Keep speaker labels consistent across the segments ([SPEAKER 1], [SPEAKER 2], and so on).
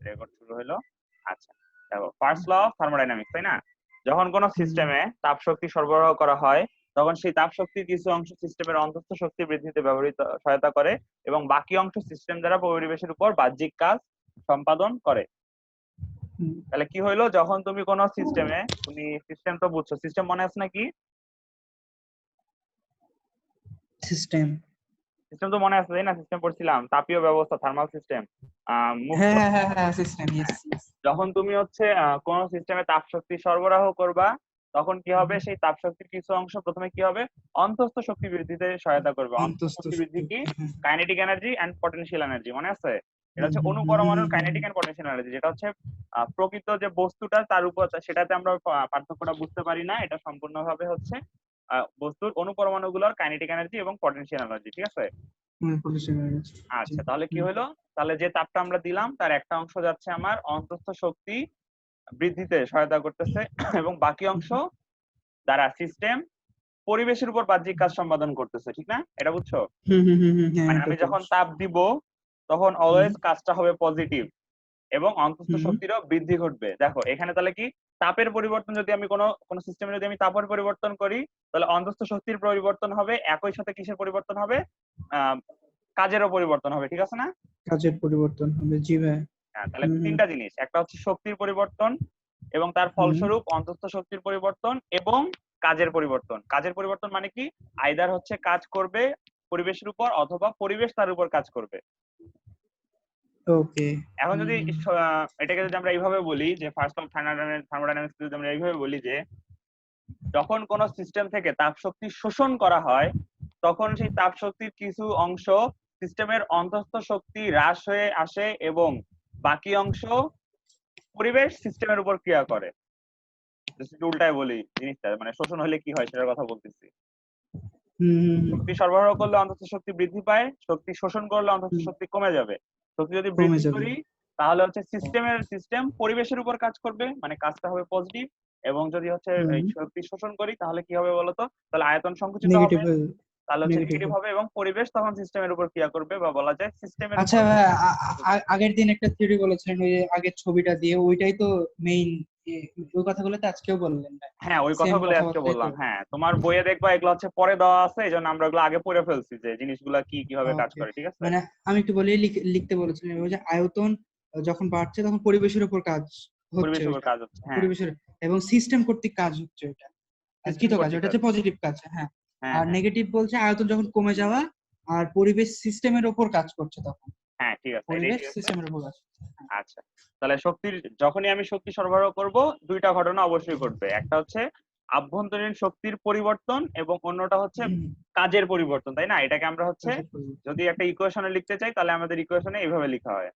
[SPEAKER 1] Record শুরু হলো। আচ্ছা, দেখো ফার্স্ট ল অফ থার্মোডাইনামিক্স, তাই না? যখন কোনো সিস্টেমে তাপ শক্তি সরবরাহ করা হয় তখন সেই তাপ শক্তির কিছু অংশ সিস্টেমের অন্তঃস্থ শক্তি বৃদ্ধিতে সহায়তা করে এবং বাকি অংশ সিস্টেম দ্বারা পরিবেশের উপর বাহ্যিক কাজ সম্পাদন করে। তাহলে কি হইলো, যখন তুমি কোনো সিস্টেমে, তুমি সিস্টেম তো বুঝছো, সিস্টেম মনে আছে নাকি?
[SPEAKER 2] সিস্টেম
[SPEAKER 1] তো মনে আছে, তাই না? সিস্টেম পড়ছিলাম, তাপীয় ব্যবস্থা, থার্মাল সিস্টেম, মুক্ত।
[SPEAKER 2] হ্যাঁ সিস্টেম
[SPEAKER 1] যখন তুমি হচ্ছে কোন সিস্টেমে তাপ শক্তি সরবরাহ করবা তখন কি হবে, সেই তাপ শক্তির কিছু অংশ প্রথমে কি হবে, অন্তঃস্থ শক্তি বৃদ্ধিতে সহায়তা করবে। অন্তঃস্থ শক্তি বৃদ্ধি কি? Kinetic energy and potential energy, মনে আছে? এটা হচ্ছে অণু পরমাণুর কাইনেটিক এন্ড পটেনশিয়াল এনার্জি, যেটা হচ্ছে প্রকৃত যে বস্তুটা তার উপর, সেটাতে আমরা পার্থক্যটা বুঝতে পারি না। এটা সম্পূর্ণভাবে হচ্ছে বস্তুর অণু পরমাণুগুলোর কাইনেটিক এনার্জি এবং পটেনশিয়াল এনার্জি, ঠিক আছে? আচ্ছা, তাহলে কি হলো, তাহলে যে তাপটা আমরা দিলাম তার একটা অংশ যাচ্ছে আমার অন্তঃস্থ শক্তি বৃদ্ধিতে সহায়তা করতেছে এবং বাকি অংশ দ্বারা সিস্টেম পরিবেশের উপর বাহ্যিক কাজ সম্পাদন করতেছে, ঠিক না? এটা বুঝছো? মানে আমি যখন তাপ দিব তখন অলওয়েজ কাজটা হবে পজিটিভ এবং অন্তঃস্থ শক্তিরও বৃদ্ধি ঘটবে। দেখো এখানে তাহলে কি, তাপের পরিবর্তন যদি আমি কোনো সিস্টেমে যদি আমি তাপের পরিবর্তন করি তাহলে অন্তঃস্থ শক্তির পরিবর্তন হবে, একই সাথে কিসের পরিবর্তন হবে? কাজেরও পরিবর্তন হবে, ঠিক আছে না?
[SPEAKER 2] কাজের পরিবর্তন হবে, জি ভাই।
[SPEAKER 1] হ্যাঁ, তাহলে তিনটা জিনিস, একটা হচ্ছে শক্তির পরিবর্তন এবং তার ফলস্বরূপ অন্তঃস্থ শক্তির পরিবর্তন এবং কাজের পরিবর্তন। কাজের পরিবর্তন মানে কি, আইদার হচ্ছে কাজ করবে পরিবেশের উপর অথবা পরিবেশ তার উপর কাজ করবে।
[SPEAKER 2] ওকে,
[SPEAKER 1] এখন যদি এটাকে যদি আমরা এইভাবে বলি যে ফার্স্ট অফ থার্মোডাইনামিক্স যদি আমরা এইভাবে বলি যে যখন কোন সিস্টেম থেকে তাপ শক্তি শোষণ করা হয় তখন সেই তাপ শক্তির কিছু অংশ সিস্টেমের অন্তঃস্থ শক্তি হ্রাস হয়ে আসে এবং বাকি অংশ পরিবেশ সিস্টেমের উপর ক্রিয়া করে। উল্টায় বলি জিনিসটা, মানে শোষণ হলে কি হয় সেটার কথা বলতেছি। শক্তি সরবরাহ করলে অন্তঃস্থ শক্তি বৃদ্ধি পায়, শক্তি শোষণ করলে অন্তঃস্থ শক্তি কমে যাবে। শক্তি যদি বৃদ্ধি করি তাহলে হচ্ছে সিস্টেম পরিবেশের উপর কাজ করবে, মানে কাজটা হবে পজিটিভ। এবং যদি হচ্ছে শক্তি শোষণ করি তাহলে কি হবে বলতো, তাহলে আয়তন সংকুচিত হবে, তাহলে হচ্ছে নেগেটিভ হবে এবং পরিবেশ তখন সিস্টেমের উপর ক্রিয়া করবে, বা বলা যায় সিস্টেমের।
[SPEAKER 2] আচ্ছা, আগের দিন একটা থিওরি বলেছিলেন, ওই আগের ছবিটা দিয়ে, ওইটাই তো মেইন, ওই কথাগুলো তো আজকেও বললেন না?
[SPEAKER 1] হ্যাঁ, ওই কথাগুলো আজকে বললাম। হ্যাঁ, তোমার বইয়ে দেখবা এগুলো হচ্ছে পরে দেওয়া আছে, এইজন্য আমরা এগুলো আগে পড়ে ফেলছি যে জিনিসগুলো কিভাবে কাজ করে, ঠিক আছে?
[SPEAKER 2] মানে আমি একটু বলি, লিখতে বলেছিলেন ওই যে আয়তন যখন বাড়ছে তখন পরিবেশের উপর কাজ হচ্ছে,
[SPEAKER 1] পরিবেশের উপর কাজ হচ্ছে, হ্যাঁ।
[SPEAKER 2] পরিবেশের এবং সিস্টেম কর্তৃক কাজ হচ্ছে, এটা কৃত কাজ, ওটা হচ্ছে পজিটিভ কাজ। হ্যাঁ, আর নেগেটিভ বলছে আয়তন যখন কমে যাওয়া আর পরিবেশ সিস্টেমের উপর কাজ করছে তখন।
[SPEAKER 1] হ্যাঁ, ঠিক আছে,
[SPEAKER 2] পরিবেশ সিস্টেমের উপর কাজ।
[SPEAKER 1] আচ্ছা, তাহলে যখনই আমি শক্তি সরবরাহ করব দুইটা ঘটনা অবশ্যই ঘটবে, একটা হচ্ছে আভ্যন্তরীণ শক্তির পরিবর্তন এবং অন্যটা হচ্ছে কাজের পরিবর্তন, তাই না? এটাকে আমরা হচ্ছে যদি একটা ইকুয়েশনে লিখতে চাই তাহলে আমাদের ইকুয়েশনে এইভাবে লেখা হয়,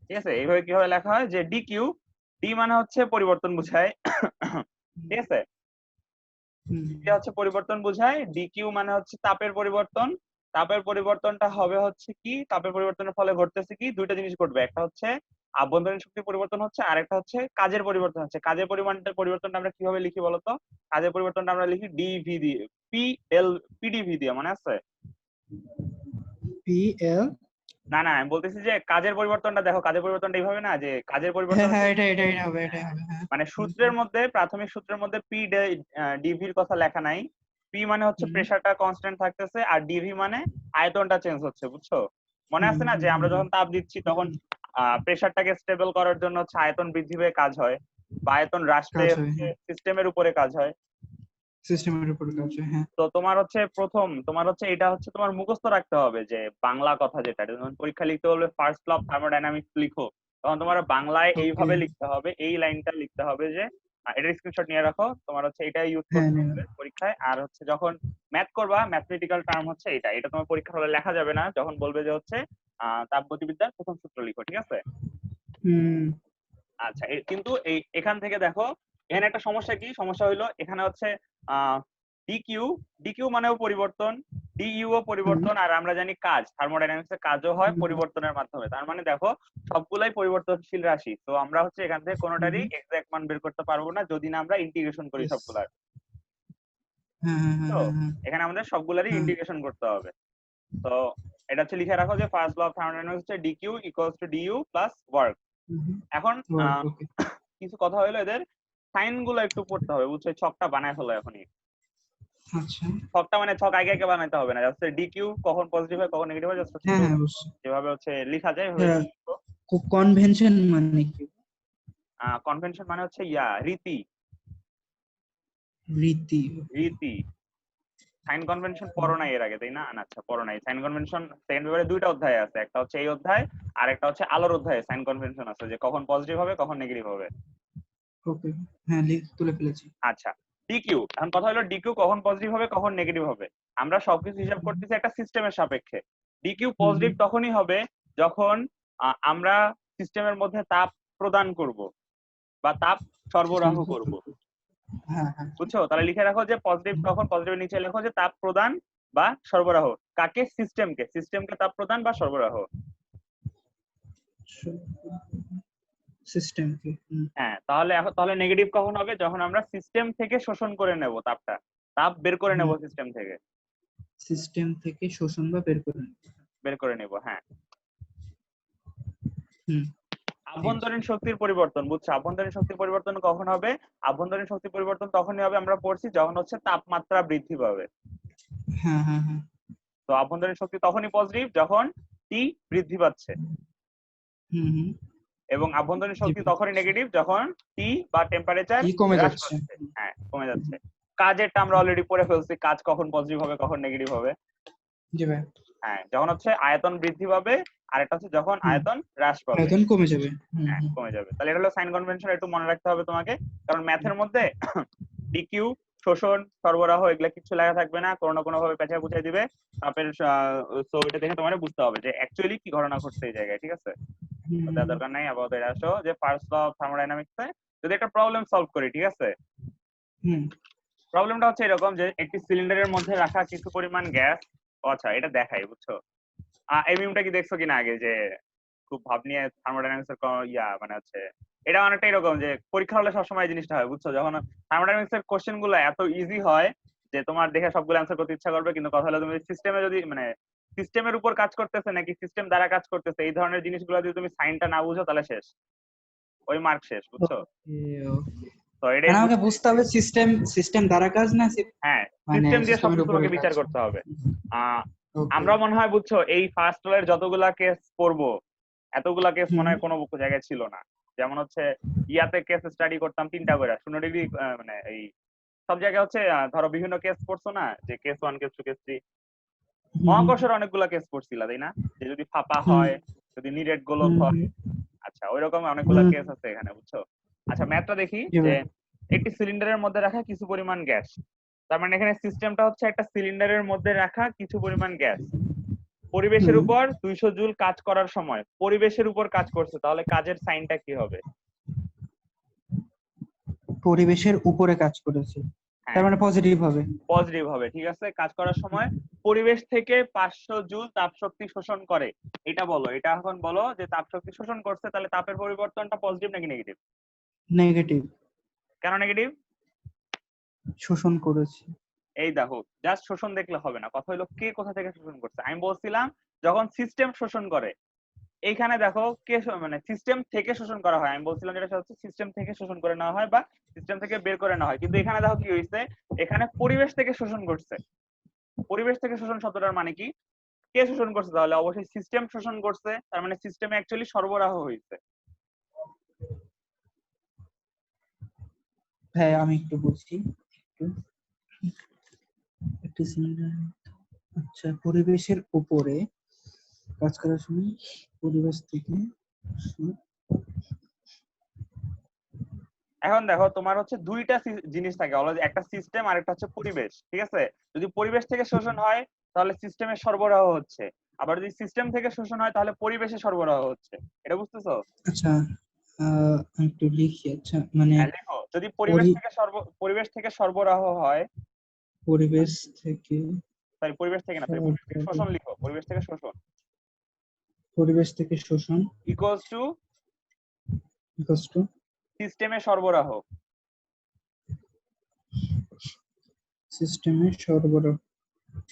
[SPEAKER 1] ঠিক আছে? এইভাবে কিভাবে লেখা হয় যে ডি মানে হচ্ছে পরিবর্তন বোঝায়, ঠিক আছে? এটা হচ্ছে পরিবর্তন বোঝায়, ডিকিউ মানে হচ্ছে তাপের পরিবর্তন। তাপের পরিবর্তনটা হবে হচ্ছে কি, তাপের পরিবর্তনের ফলে ঘটতেছে কি, দুইটা জিনিস ঘটবে, একটা হচ্ছে আভ্যন্তরীণ শক্তির পরিবর্তন হচ্ছে, আর একটা হচ্ছে কাজের পরিবর্তন হচ্ছে। কাজের পরিবর্তনটা আমরা কিভাবে লিখি বলতো? কাজের পরিবর্তনটা আমরা লিখি ডিভি দিয়ে, পিডিভি দিয়ে, মনে আছে?
[SPEAKER 2] পিএল
[SPEAKER 1] না, আমি বলতেছি যে কাজের পরিবর্তনটা দেখো, কাজের পরিবর্তনটা এইভাবে না যে কাজের পরিবর্তন,
[SPEAKER 2] এটাই হবে।
[SPEAKER 1] মানে সূত্রের মধ্যে, প্রাথমিক সূত্রের মধ্যে পি ডিভির কথা লেখা নাই। পি মানে হচ্ছে প্রেসারটা কনস্ট্যান্ট থাকতেছে আর ডিভি মানে আয়তনটা চেঞ্জ হচ্ছে, বুঝছো? মনে আছে না যে আমরা যখন তাপ দিচ্ছি তখন প্রেসারটাকে স্টেবল করার জন্য হচ্ছে আয়তন বৃদ্ধি পেয়ে কাজ হয়, বা আয়তন হ্রাস পেয়ে সিস্টেমের উপরে কাজ হয়,
[SPEAKER 2] সিস্টেমের উপর কাজ হয়। হ্যাঁ,
[SPEAKER 1] তো তোমার হচ্ছে এটা হচ্ছে তোমার মুখস্থ রাখতে হবে যে বাংলা কথা যেটা, যখন পরীক্ষা লিখতে বলবে ফার্স্ট ল অফ থার্মোডাইনামিক্স লিখো, তখন তোমার বাংলায় এইভাবে লিখতে হবে, এই লাইনটা লিখতে হবে যে, এটার স্ক্রিনশট নিয়ে রাখো, তোমার হচ্ছে এটা ইউজ করতে হবে পরীক্ষায়। আর হচ্ছে যখন ম্যাথ করবা, ম্যাথমেটিক্যাল টার্ম হচ্ছে এটা তোমার পরীক্ষার হলে লেখা যাবে না, যখন বলবে যে হচ্ছে তাপগতিবিদ্যার প্রথম সূত্র লিখো, ঠিক আছে? আচ্ছা, কিন্তু এখান থেকে দেখো এখানে একটা সমস্যা, কি সমস্যা হইলো, এখানে হচ্ছে ডিকিউ মানেও পরিবর্তন, ডিইউ ও পরিবর্তন, আর আমরা জানি কাজ, থার্মোডাইনামিক্স এর কাজও হয় পরিবর্তনের মাধ্যমে। তার মানে দেখো সবগুলাই পরিবর্তনশীল রাশি, তো আমরা হচ্ছে এখান থেকে কোনোটারই এক্সাক্ট মান বের করতে পারবো না যদি না আমরা ইন্টিগ্রেশন করি সবগুলার। তো এখানে আমাদের সবগুলারই ইন্টিগ্রেশন করতে হবে। তো এটা হচ্ছে লিখে রাখো যে ফার্স্ট ল অফ থার্মোডাইনামিক্স হচ্ছে DQ equals to DU plus work. এখন
[SPEAKER 2] ওকে
[SPEAKER 1] কিছু কথা হলো এদের সাইন গুলো একটু পড়তে হবে, বুঝছো? ছকটা বানায় ফেলো এখনই।
[SPEAKER 2] আচ্ছা
[SPEAKER 1] ছকটা মানে ছক আগে আগে বানাইতে হবে না, জাস্ট ডিকিউ কখন পজিটিভ হয় কখন নেগেটিভ হয় জাস্ট
[SPEAKER 2] হ্যাঁ হ্যাঁ অবশ্যই।
[SPEAKER 1] যেভাবে হচ্ছে লেখা যায় ওইভাবে লিখো।
[SPEAKER 2] কনভেনশন মানে কি?
[SPEAKER 1] কনভেনশন মানে হচ্ছে রীতি।
[SPEAKER 2] রীতি।
[SPEAKER 1] রীতি। সাইন কনভেনশন পড়ো নাই এর আগে, তাই না? আচ্ছা পড়ো নাই। সাইন কনভেনশন সেকেন্ড পেপারে দুইটা অধ্যায় আছে, একটা হচ্ছে এই অধ্যায় আর একটা হচ্ছে আলোর অধ্যায়ে সাইন কনভেনশন আছে, যে কখন পজিটিভ হবে কখন নেগেটিভ হবে।
[SPEAKER 2] ওকে হ্যাঁ তুলে ফেলেছি।
[SPEAKER 1] আচ্ছা ডিকিউ, এখন কথা হলো ডিকিউ কখন পজিটিভ হবে কখন নেগেটিভ হবে। আমরা সবকিছু হিসাব করতেছি একটা সিস্টেমের সাপেক্ষে। ডিকিউ পজিটিভ তখনই হবে যখন আমরা সিস্টেমের মধ্যে তাপ প্রদান করব বা তাপ সরবরাহ করব,
[SPEAKER 2] হ্যাঁ হ্যাঁ
[SPEAKER 1] বুঝছো? তাহলে লিখে রাখো যে পজিটিভ কখন, পজিটিভের নিচে লেখো যে তাপ প্রদান বা সরবরাহ। কাকে? সিস্টেমকে। সিস্টেমকে তাপ প্রদান বা সরবরাহ।
[SPEAKER 2] সিস্টেমকে।
[SPEAKER 1] হ্যাঁ, তাহলে নেগেটিভ কখন হবে? যখন আমরা সিস্টেম থেকে শোষণ করে নেব তাপটা, তাপ বের করে নেব সিস্টেম থেকে।
[SPEAKER 2] সিস্টেম থেকে শোষণ বা
[SPEAKER 1] বের করে নেব, হ্যাঁ।
[SPEAKER 2] হুম
[SPEAKER 1] আভ্যন্তরীণ শক্তির পরিবর্তন, বুঝছো? আভ্যন্তরীণ শক্তির পরিবর্তন কখন হবে? আভ্যন্তরীণ শক্তির পরিবর্তন তখনই হবে, আমরা পড়ছি, যখন হচ্ছে তাপমাত্রা বৃদ্ধি পাবে।
[SPEAKER 2] হ্যাঁ হ্যাঁ হ্যাঁ
[SPEAKER 1] তো আভ্যন্তরীণ শক্তি তখনই পজিটিভ যখন টি বৃদ্ধি পাচ্ছে, এবং আভ্যন্তরীণ শক্তি তখনই নেগেটিভ যখন টি বা টেম্পারেচার
[SPEAKER 2] কমে
[SPEAKER 1] হ্রাস
[SPEAKER 2] যাচ্ছে।
[SPEAKER 1] পাচ্ছে। হ্যাঁ, কমে যাচ্ছে। কাজেরটা আমরা অলরেডি পড়ে ফেলছি, কাজ কখন পজিটিভ হবে কখন নেগেটিভ হবে।
[SPEAKER 2] জি ভাই।
[SPEAKER 1] হ্যাঁ, যখন হচ্ছে আয়তন বৃদ্ধি পাবে, আর এটা হচ্ছে যখন আয়তন হ্রাস পাবে।
[SPEAKER 2] আয়তন কমে যাবে।
[SPEAKER 1] হ্যাঁ, কমে যাবে। তাহলে এটা হলো সাইন কনভেনশন, একটু মনে রাখতে হবে তোমাকে, কারণ ম্যাথের মধ্যে ডিকিউ, শোষণ, সরবরাহ এগুলা কিছু লেখা থাকবে না, কোনো না কোনো ভাবে পেঁচায় বুঝাই দিবে। তারপরে সো এটা দেখে তোমার বুঝতে হবে যে অ্যাকচুয়ালি কি ঘটনা ঘটছে এই জায়গায়, ঠিক আছে? দেওয়ার দরকার নাই। আপাতত এটা আসো যে ফার্স্ট ল অফ থার্মোডাইনামিক্সে যদি একটা প্রবলেম সলভ করি, ঠিক আছে? প্রবলেমটা হচ্ছে এরকম যে একটি সিলিন্ডারের মধ্যে রাখা কিছু পরিমাণ গ্যাস, আচ্ছা এটা দেখাই, বুঝছো? এই মিমটা কি দেখছো কিনা আগে, যে খুব ভাব নিয়ে থার্মোডাইনামিক্স এর মানে হচ্ছে এটা অনেকটা এরকম যে পরীক্ষা হলে সবসময় এই জিনিসটা হয়, বুঝছো? যখন থার্মোডাইনামিক্স এর কোশ্চেন গুলো এত ইজি হয় যে তোমার দেখে সবগুলো অ্যান্সার করতে ইচ্ছা করবে, কিন্তু কথা হলো তুমি সিস্টেমে যদি মানে সিস্টেমের উপর কাজ করতেছে নাকি সিস্টেম দ্বারা কাজ করতেছে এই ধরনের জিনিসগুলো যদি তুমি সাইনটা না বুঝো তাহলে শেষ, ওই মার্ক শেষ, বুঝছো? তো এটাই
[SPEAKER 2] আমাকে বুঝতে হবে সিস্টেম দ্বারা কাজ না,
[SPEAKER 1] হ্যাঁ,
[SPEAKER 2] মানে
[SPEAKER 1] সিস্টেম দিয়ে
[SPEAKER 2] সিস্টেমের
[SPEAKER 1] সবকিছু
[SPEAKER 2] উপরে
[SPEAKER 1] তোমাকে বিচার
[SPEAKER 2] কাজ।
[SPEAKER 1] করতে হবে। আমরা মনে হয়, বুঝছো, এই ফার্স্ট এর যতগুলা কেস পড়বো এতগুলা কেস মনে হয় কোনো জায়গায় ছিল না। যেমন হচ্ছে ইয়াতে কেস স্টাডি করতাম 3টা করে 0 ডিগ্রি, মানে এই সব জায়গায় হচ্ছে ধরো বিভিন্ন কেস পড়ছো না, যে কেস 1 কেস 2 কেস 3। মহাকর্ষের অনেকগুলা কেস পড়ছিলা, তাই না? যে যদি ফাঁপা হয়, যদি নিরেট গোলক হয়। আচ্ছা, ওইরকম অনেকগুলা কেস আছে এখানে, বুঝছো? আচ্ছা, ম্যাথটা দেখি যে একটি সিলিন্ডারের মধ্যে রাখা কিছু পরিমাণ গ্যাস, তার মানে এখানে সিস্টেমটা হচ্ছে একটা সিলিন্ডারের মধ্যে রাখা কিছু পরিমাণ গ্যাস পরিবেশের উপর 200 জুল কাজ করার সময় পরিবেশের উপর কাজ করছে, তাহলে কাজের সাইনটা কি হবে?
[SPEAKER 2] পরিবেশের উপরে কাজ করেছে, তার মানে পজিটিভ হবে।
[SPEAKER 1] পজিটিভ হবে, ঠিক আছে। কাজ করার সময় পরিবেশ থেকে 500 জুল তাপ শক্তি শোষণ করে, এটা বলো। এটা এখন বলো যে তাপ শক্তি শোষণ করছে, তাহলে তাপের পরিবর্তনটা পজিটিভ নাকি নেগেটিভ?
[SPEAKER 2] নেগেটিভ।
[SPEAKER 1] কেন নেগেটিভ?
[SPEAKER 2] শোষণ করেছে।
[SPEAKER 1] এই দেখো, জাস্ট শোষণ দেখলে হবে না, কথা হলো কে কোথা থেকে শোষণ করছে। আমি বলছিলাম যখন সিস্টেম শোষণ করে, এইখানে দেখো কে মানে সিস্টেম থেকে শোষণ করা হয়। আমি বলছিলাম যেটা হচ্ছে সিস্টেম থেকে শোষণ করে নেওয়া হয় বা সিস্টেম থেকে বের করে নেওয়া হয়, কিন্তু এখানে দেখো কি হয়েছে, এখানে পরিবেশ থেকে শোষণ করছে। পরিবেশ থেকে শোষণ শব্দটার মানে কি? কে শোষণ করছে? তাহলে অবশ্যই সিস্টেম শোষণ করছে, তার মানে সিস্টেমে অ্যাকচুয়ালি সরবরাহ হয়েছে।
[SPEAKER 2] হ্যাঁ আমি একটু বুঝছি। আচ্ছা, পরিবেশের উপরে কাজ করার সময় পরিবেশ থেকে।
[SPEAKER 1] এখন দেখো তোমার হচ্ছে দুইটা জিনিস থাকে, একটা সিস্টেম আর একটা হচ্ছে পরিবেশ, ঠিক আছে? যদি পরিবেশ থেকে শোষণ হয় তাহলে সিস্টেমের সরবরাহ হচ্ছে, আবার যদি সিস্টেম থেকে শোষণ হয় তাহলে পরিবেশে সরবরাহ হচ্ছে। এটা বুঝতেছো?
[SPEAKER 2] আচ্ছা একটু লিখি। আচ্ছা মানে
[SPEAKER 1] লেখো, যদি পরিবেশ থেকে সরবরাহ হয়,
[SPEAKER 2] পরিবেশ থেকে,
[SPEAKER 1] সরি পরিবেশ থেকে না, সরি পরিবেশ থেকে শোষণ লিখো, পরিবেশ থেকে শোষণ
[SPEAKER 2] পরিবেশ থেকে শোষণ
[SPEAKER 1] ইকুয়ালস টু
[SPEAKER 2] টু
[SPEAKER 1] সিস্টেমে সরবরাহ।
[SPEAKER 2] সিস্টেমে সরবরাহ।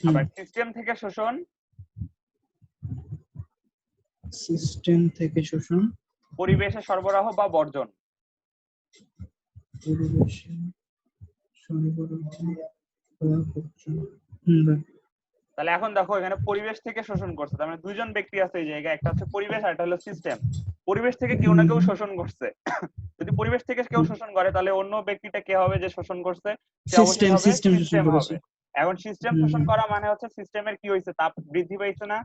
[SPEAKER 1] আবার সিস্টেম থেকে শোষণ
[SPEAKER 2] সিস্টেম থেকে শোষণ,
[SPEAKER 1] পরিবেশে সরবরাহ বা বর্জন।
[SPEAKER 2] পরিবেশে সরবরাহ বা বর্জন। বাহ।
[SPEAKER 1] তাহলে এখন দেখো এখানে পরিবেশ থেকে শোষণ করছে, তার মানে দুইজন ব্যক্তি আছে এই জায়গায়, একটা হচ্ছে পরিবেশ আর একটা হলো সিস্টেম। পরিবেশ থেকে কেউ না কেউ শোষণ করছে। যদি পরিবেশ থেকে কেউ শোষণ করে তাহলে অন্য ব্যক্তিটা কে হবে যে শোষণ করছে? সে অবশ্যই হবে
[SPEAKER 2] সিস্টেম শোষণ
[SPEAKER 1] সিস্টেম
[SPEAKER 2] করেছে।
[SPEAKER 1] হবে। এখন সিস্টেম শোষণ করা মানে হচ্ছে সিস্টেমের কি হয়েছে, তাপ বৃদ্ধি পাইছে না?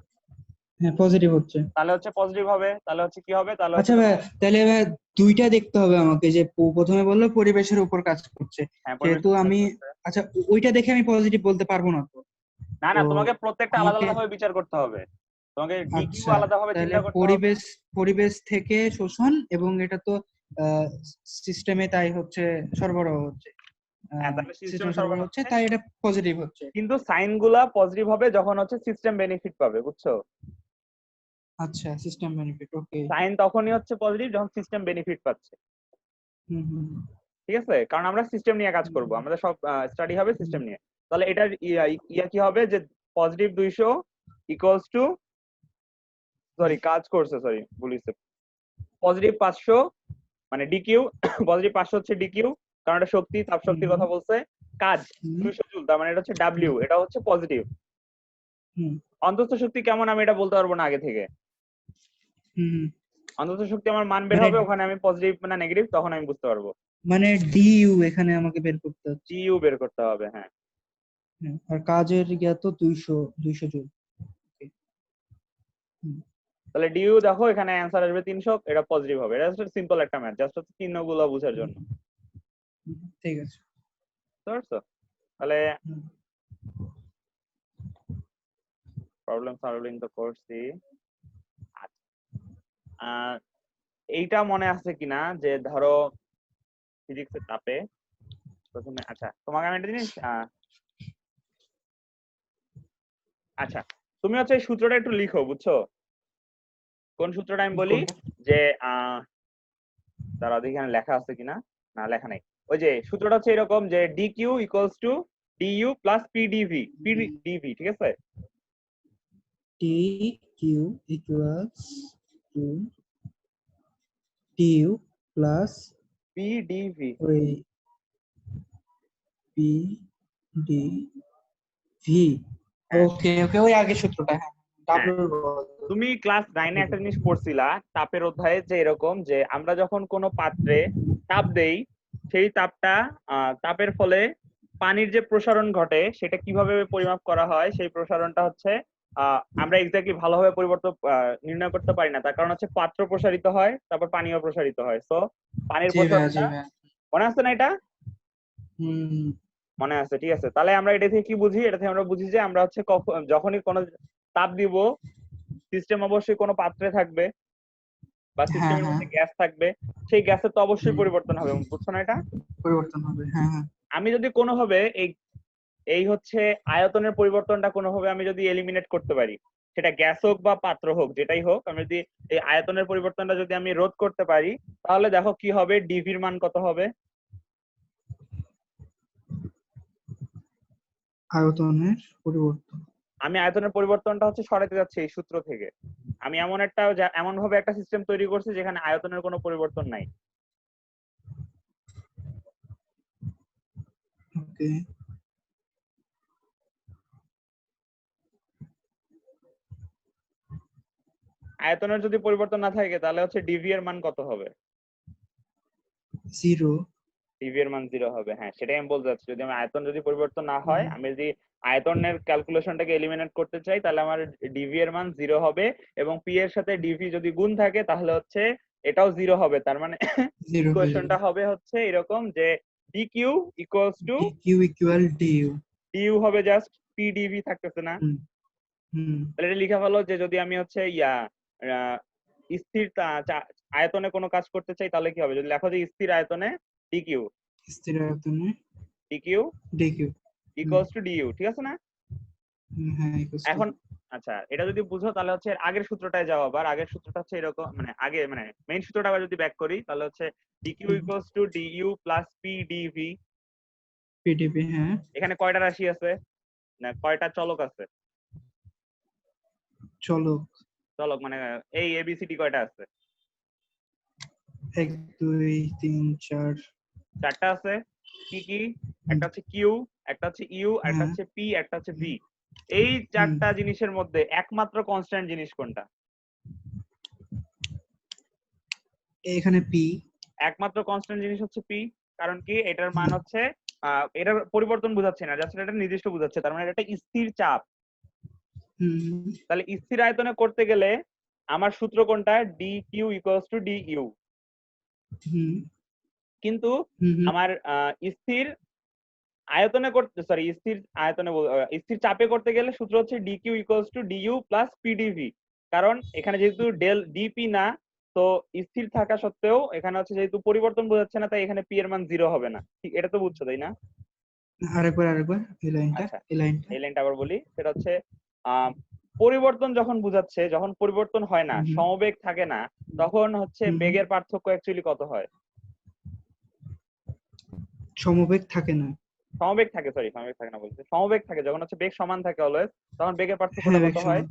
[SPEAKER 2] হ্যাঁ, পজিটিভ হচ্ছে।
[SPEAKER 1] তাহলে হচ্ছে পজিটিভ হবে। তাহলে হচ্ছে কি হবে? তাহলে হচ্ছে
[SPEAKER 2] আচ্ছা ভাই,
[SPEAKER 1] তোমার
[SPEAKER 2] তাহলে এবার দুইটা দেখতে হবে আমাকে, যে প্রথমে বললো পরিবেশের উপর কাজ করছে,
[SPEAKER 1] হ্যাঁ পরিবেশ
[SPEAKER 2] যেহেতু
[SPEAKER 1] থেকে কাজ
[SPEAKER 2] আমি,
[SPEAKER 1] করছে।
[SPEAKER 2] আচ্ছা ওইটা দেখে আমি পজিটিভ বলতে পারবো না তো।
[SPEAKER 1] না
[SPEAKER 2] তো
[SPEAKER 1] না, তোমাকে প্রত্যেকটা আলাদা
[SPEAKER 2] আমাকে,
[SPEAKER 1] আলাদা ভাবে বিচার করতে হবে। তোমাকে ডিকিউ
[SPEAKER 2] আচ্ছা
[SPEAKER 1] আলাদা ভাবে
[SPEAKER 2] তাহলে
[SPEAKER 1] চিন্তা করতে হবে।
[SPEAKER 2] পরিবেশ, পরিবেশ থেকে শোষণ, এবং এটা তো সিস্টেমে তাই হচ্ছে, সরবরাহ হচ্ছে,
[SPEAKER 1] হ্যাঁ তাহলে
[SPEAKER 2] সিস্টেমে
[SPEAKER 1] সিস্টেমে
[SPEAKER 2] সরবরাহ
[SPEAKER 1] সরবরাহ
[SPEAKER 2] হচ্ছে,
[SPEAKER 1] হচ্ছে,
[SPEAKER 2] তাই এটা পজিটিভ হচ্ছে।
[SPEAKER 1] কিন্তু সাইন গুলা পজিটিভ হবে যখন হচ্ছে সিস্টেম বেনিফিট পাবে, বুঝছো?
[SPEAKER 2] আচ্ছা, সিস্টেম বেনিফিট, ওকে।
[SPEAKER 1] সাইন তখনই হচ্ছে পজিটিভ যখন সিস্টেম বেনিফিট পাচ্ছে।
[SPEAKER 2] হুম হুম
[SPEAKER 1] ঠিক আছে, কারণ আমরা সিস্টেম নিয়ে কাজ করব, আমাদের সব স্টাডি হবে
[SPEAKER 2] হুম
[SPEAKER 1] সিস্টেম নিয়ে। তাহলে এটার ইয়া কি হবে যে পজিটিভ 200 ইকুয়ালস টু, সরি কাজ করছে, সরি বলিছে, পজিটিভ 500 মানে ডিকিউ, পজিটিভ 500 হচ্ছে ডিকিউ, কারণ এটা শক্তি, তাপ শক্তির
[SPEAKER 2] হুম
[SPEAKER 1] কথা বলছে। কাজ
[SPEAKER 2] হুম
[SPEAKER 1] 200 জুল, তার মানে এটা হচ্ছে
[SPEAKER 2] হুম
[SPEAKER 1] ডাব্লিউ, এটা হচ্ছে পজিটিভ।
[SPEAKER 2] হুম
[SPEAKER 1] অন্তস্থ শক্তি কেমন আমি এটা বলতে পারবো না আগে থেকে।
[SPEAKER 2] হুম।
[SPEAKER 1] অন্তস্থ শক্তি আমার মান বের
[SPEAKER 2] মানে,
[SPEAKER 1] হবে, ওখানে আমি পজিটিভ না নেগেটিভ তখন আমি বুঝতে পারবো।
[SPEAKER 2] মানে ডিইউ এখানে আমাকে বের করতে হচ্ছে।
[SPEAKER 1] টিইউ বের করতে হবে, হ্যাঁ।
[SPEAKER 2] হ্যাঁ, আর কাজের ইয়া তো 200 জুল। Okay, হুম,
[SPEAKER 1] তাহলে ডিইউ দেখো এখানে অ্যান্সার আসবে 300, এটা পজিটিভ হবে। এটা জাস্ট সিম্পল একটা ম্যাথ, জাস্ট হচ্ছে চিহ্নগুলো বোঝার
[SPEAKER 2] হুম,
[SPEAKER 1] জন্য।
[SPEAKER 2] ঠিক আছে।
[SPEAKER 1] বুঝতে পারছো? তাহলে
[SPEAKER 2] হুম,
[SPEAKER 1] প্রবলেম সলভিং তো করছি। আচ্ছা, আহ, এইটা মনে আছে কিনা যে ধরো ফিজিক্সের তাপে প্রথমে, আচ্ছা তোমাকে আমি একটা জিনিস আচ্ছা তুমি হচ্ছে এই সূত্রটা একটু লিখো, বুঝছো? কোন সূত্রটা আমি বলি,
[SPEAKER 2] কোনটা?
[SPEAKER 1] যে দাঁড়াও দেখি এখানে লেখা আছে কিনা। না লেখা নাই। ওই যে সূত্রটা হচ্ছে এরকম যে D Q equals to DU plus P D V, P D V, ঠিক আছে?
[SPEAKER 2] T Q equals to T U plus
[SPEAKER 1] P D V.
[SPEAKER 2] ওই পি ডি ভি।
[SPEAKER 1] হ্যাঁ
[SPEAKER 2] ওকে ওকে, ওই আগের সূত্রটা, হ্যাঁ,
[SPEAKER 1] হ্যাঁ,
[SPEAKER 2] ডাব্লুর
[SPEAKER 1] তুমি ক্লাস 9-এ একটা জিনিস পড়ছিলা তাপের অধ্যায়ে, যে এরকম যে আমরা যখন কোনো পাত্রে তাপ দেই, সেই তাপটা তাপের ফলে পানির যে প্রসারণ ঘটে সেটা কিভাবে পরিমাপ করা হয়, সেই প্রসারণটা হচ্ছে আমরা এক্স্যাক্টলি ভালোভাবে নির্ণয় করতে পারি না। তার কারণ হচ্ছে পাত্র প্রসারিত হয়, তারপর পানিও প্রসারিত হয়। তো পানির
[SPEAKER 2] জি ভাইয়া, জি
[SPEAKER 1] প্রসারণটা
[SPEAKER 2] ভাইয়া।
[SPEAKER 1] মনে আছে না এটা?
[SPEAKER 2] হুম।
[SPEAKER 1] মনে আছে, ঠিক আছে। তাহলে আমরা এটা থেকে কি বুঝি? এটা থেকে আমরা বুঝি যে আমরা হচ্ছে যখনই কোনো তাপ দিব, সিস্টেম অবশ্যই কোনো পাত্রে থাকবে বা
[SPEAKER 2] হ্যাঁ
[SPEAKER 1] সিস্টেমের
[SPEAKER 2] হ্যাঁ।
[SPEAKER 1] মধ্যে গ্যাস থাকবে, সেই গ্যাসের তো অবশ্যই
[SPEAKER 2] হুম,
[SPEAKER 1] পরিবর্তন হবে, বুঝছো না এটা?
[SPEAKER 2] পরিবর্তন হবে, হ্যাঁ হ্যাঁ।
[SPEAKER 1] আমি যদি কোনোভাবে এই এই হচ্ছে আয়তনের পরিবর্তনটা কোনোভাবে আমি যদি এলিমিনেট করতে পারি, সেটা গ্যাস হোক বা পাত্র হোক, যেটাই হোক, আমি যদি এই আয়তনের পরিবর্তনটা যদি আমি রোধ করতে পারি, তাহলে দেখো কি হবে, ডিভির মান কত হবে?
[SPEAKER 2] আয়তনের পরিবর্তন।
[SPEAKER 1] আমি আয়তনের পরিবর্তনটা হচ্ছে সরাতে যাচ্ছি এই সূত্র থেকে। আমি এমন ভাবে একটা সিস্টেম তৈরি করছি যেখানে আয়তনের কোনো পরিবর্তন নাই।
[SPEAKER 2] ওকে।
[SPEAKER 1] আয়তনের যদি পরিবর্তন না থাকে তাহলে হচ্ছে ডিভি এর মান কত হবে?
[SPEAKER 2] জিরো।
[SPEAKER 1] ডিভি এর মান 0 হবে, হ্যাঁ সেটাই আমি বলতে চাচ্ছি। যদি আমি আয়তন যদি পরিবর্তন না হয়, আমি যদি আয়তনের ক্যালকুলেশনটাকে এলিমিনেট করতে চাই, তাহলে আমার ডিভি এর মান 0 হবে, এবং পি এর সাথে ডিভি যদি গুণ থাকে তাহলে হচ্ছে এটাও 0 হবে। তার মানে
[SPEAKER 2] জিরো হয়ে যাবে।
[SPEAKER 1] ইকুয়েশনটা হবে হচ্ছে এরকম যে D Q equals to
[SPEAKER 2] D Q equal D U.
[SPEAKER 1] D U হবে জাস্ট পিডিভি, থাকতেছে না?
[SPEAKER 2] হুম হুম।
[SPEAKER 1] তাহলে এটা লিখা ভালো যে যদি আমি হচ্ছে আহ, স্থির আয়তনে কোনো কাজ করতে চাই তাহলে কি হবে, যদি লেখো যে স্থির আয়তনে ডিকিউ,
[SPEAKER 2] স্থির আয়তনে
[SPEAKER 1] ডিকিউ
[SPEAKER 2] ডি কিউ। হুম
[SPEAKER 1] ইকুয়ালস টু ডিইউ, ঠিক আছে না?
[SPEAKER 2] হুম, হ্যাঁ ইকুয়াল টু।
[SPEAKER 1] এখন আচ্ছা এটা যদি বুঝো তাহলে হচ্ছে এর আগের সূত্রটায় যাও। আবার আগের সূত্রটা হচ্ছে এরকম, মানে আগে মানে মেইন সূত্রটা আবার যদি ব্যাক করি তাহলে হচ্ছে DQ equals to DU plus PDV.
[SPEAKER 2] PDB, হ্যাঁ।
[SPEAKER 1] এখানে কয়টা রাশি আছে, না কয়টা চলক আছে?
[SPEAKER 2] চলো।
[SPEAKER 1] চলক মানে এই এবিসিডি কয়টা আছে?
[SPEAKER 2] 1 2 3 4
[SPEAKER 1] চারটা আছে। কি কি? একটা হচ্ছে কিউ, একটা হচ্ছে ইউ, একটা
[SPEAKER 2] হ্যাঁ
[SPEAKER 1] হচ্ছে পি, একটা হচ্ছে ভি। এই
[SPEAKER 2] হুম,
[SPEAKER 1] চারটা জিনিসের মধ্যে একমাত্র কনস্ট্যান্ট জিনিস কোনটা?
[SPEAKER 2] এখানে পি।
[SPEAKER 1] একমাত্র কনস্ট্যান্ট জিনিস হচ্ছে পি। কারণ কি? এটার মান হচ্ছে এটার পরিবর্তন বোঝাচ্ছে না, জাস্ট এটা নির্দিষ্ট বোঝাচ্ছে, তার মানে এটা একটা স্থির চাপ।
[SPEAKER 2] হুম
[SPEAKER 1] তাহলে স্থির আয়তনে করতে গেলে আমার সূত্র কোনটা? D Q equals to D U.
[SPEAKER 2] হুম
[SPEAKER 1] কিন্তু
[SPEAKER 2] হুম হুম,
[SPEAKER 1] আমার স্থির আয়তনে করতে, সরি স্থির আয়তনে স্থির চাপে করতে গেলে সূত্র হচ্ছে D Q equals to D U plus P D V. কারণ এখানে যেহেতু ডেল ডিপি না, তো স্থির থাকা সত্ত্বেও এখানে হচ্ছে যেহেতু পরিবর্তন বোঝাচ্ছে না, তাই এখানে পি এর মান 0 হবে না। ঠিক, এটা তো বুঝছো তাই না?
[SPEAKER 2] আরেকবার এই লাইনটা,
[SPEAKER 1] আচ্ছা,
[SPEAKER 2] এই লাইনটা।
[SPEAKER 1] এই লাইনটা আবার বলি, সেটা হচ্ছে আহ পরিবর্তন যখন বোঝাচ্ছে, যখন পরিবর্তন হয় না,
[SPEAKER 2] হুম হুম
[SPEAKER 1] সমবেগ থাকে না, তখন হচ্ছে
[SPEAKER 2] হুম,
[SPEAKER 1] বেগের পার্থক্য অ্যাকচুয়ালি কত হয়?
[SPEAKER 2] সমবেগ থাকে না।
[SPEAKER 1] সমবেগ থাকে, সরি সমবেগ থাকে না বলছে, সমবেগ থাকে যখন হচ্ছে বেগ সমান থাকে অলওয়েজ, তখন বেগের পার্থক্যটা
[SPEAKER 2] হ্যাঁ বেগ
[SPEAKER 1] কত হয়?
[SPEAKER 2] সমান,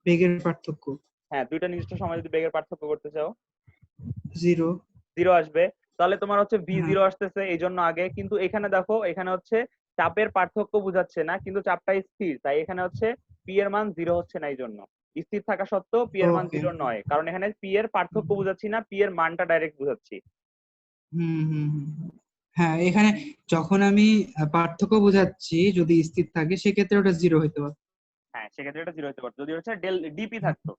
[SPEAKER 2] বেগের পার্থক্য
[SPEAKER 1] হ্যাঁ, দুইটা নির্দিষ্ট সময় যদি বেগের পার্থক্য করতে চাও,
[SPEAKER 2] 0।
[SPEAKER 1] 0 আসবে। তাহলে তোমার হচ্ছে ভি
[SPEAKER 2] হ্যাঁ
[SPEAKER 1] 0 আসতেছে এই জন্য আগে, কিন্তু এখানে দেখো এখানে হচ্ছে চাপের পার্থক্য বোঝাচ্ছে না, কিন্তু চাপটা স্থির, তাই এখানে হচ্ছে পি এর মান 0 হচ্ছে না। এই জন্য স্থির থাকা সত্ত্বেও পি এর মান
[SPEAKER 2] ওকে।
[SPEAKER 1] 0 নয়, কারণ এখানে পি এর পার্থক্য বোঝাচ্ছি না, পি এর মানটা ডাইরেক্ট বোঝাচ্ছি।
[SPEAKER 2] হুম হুম হুম, হ্যাঁ এখানে যখন আমি পার্থক্য বোঝাচ্ছি যদি স্থির থাকে সেক্ষেত্রে ওটা 0 হইতে পারে।
[SPEAKER 1] হ্যাঁ, সেক্ষেত্রে এটা 0 হতে পারতো যদি হচ্ছে ডেল ডিপি থাকতো।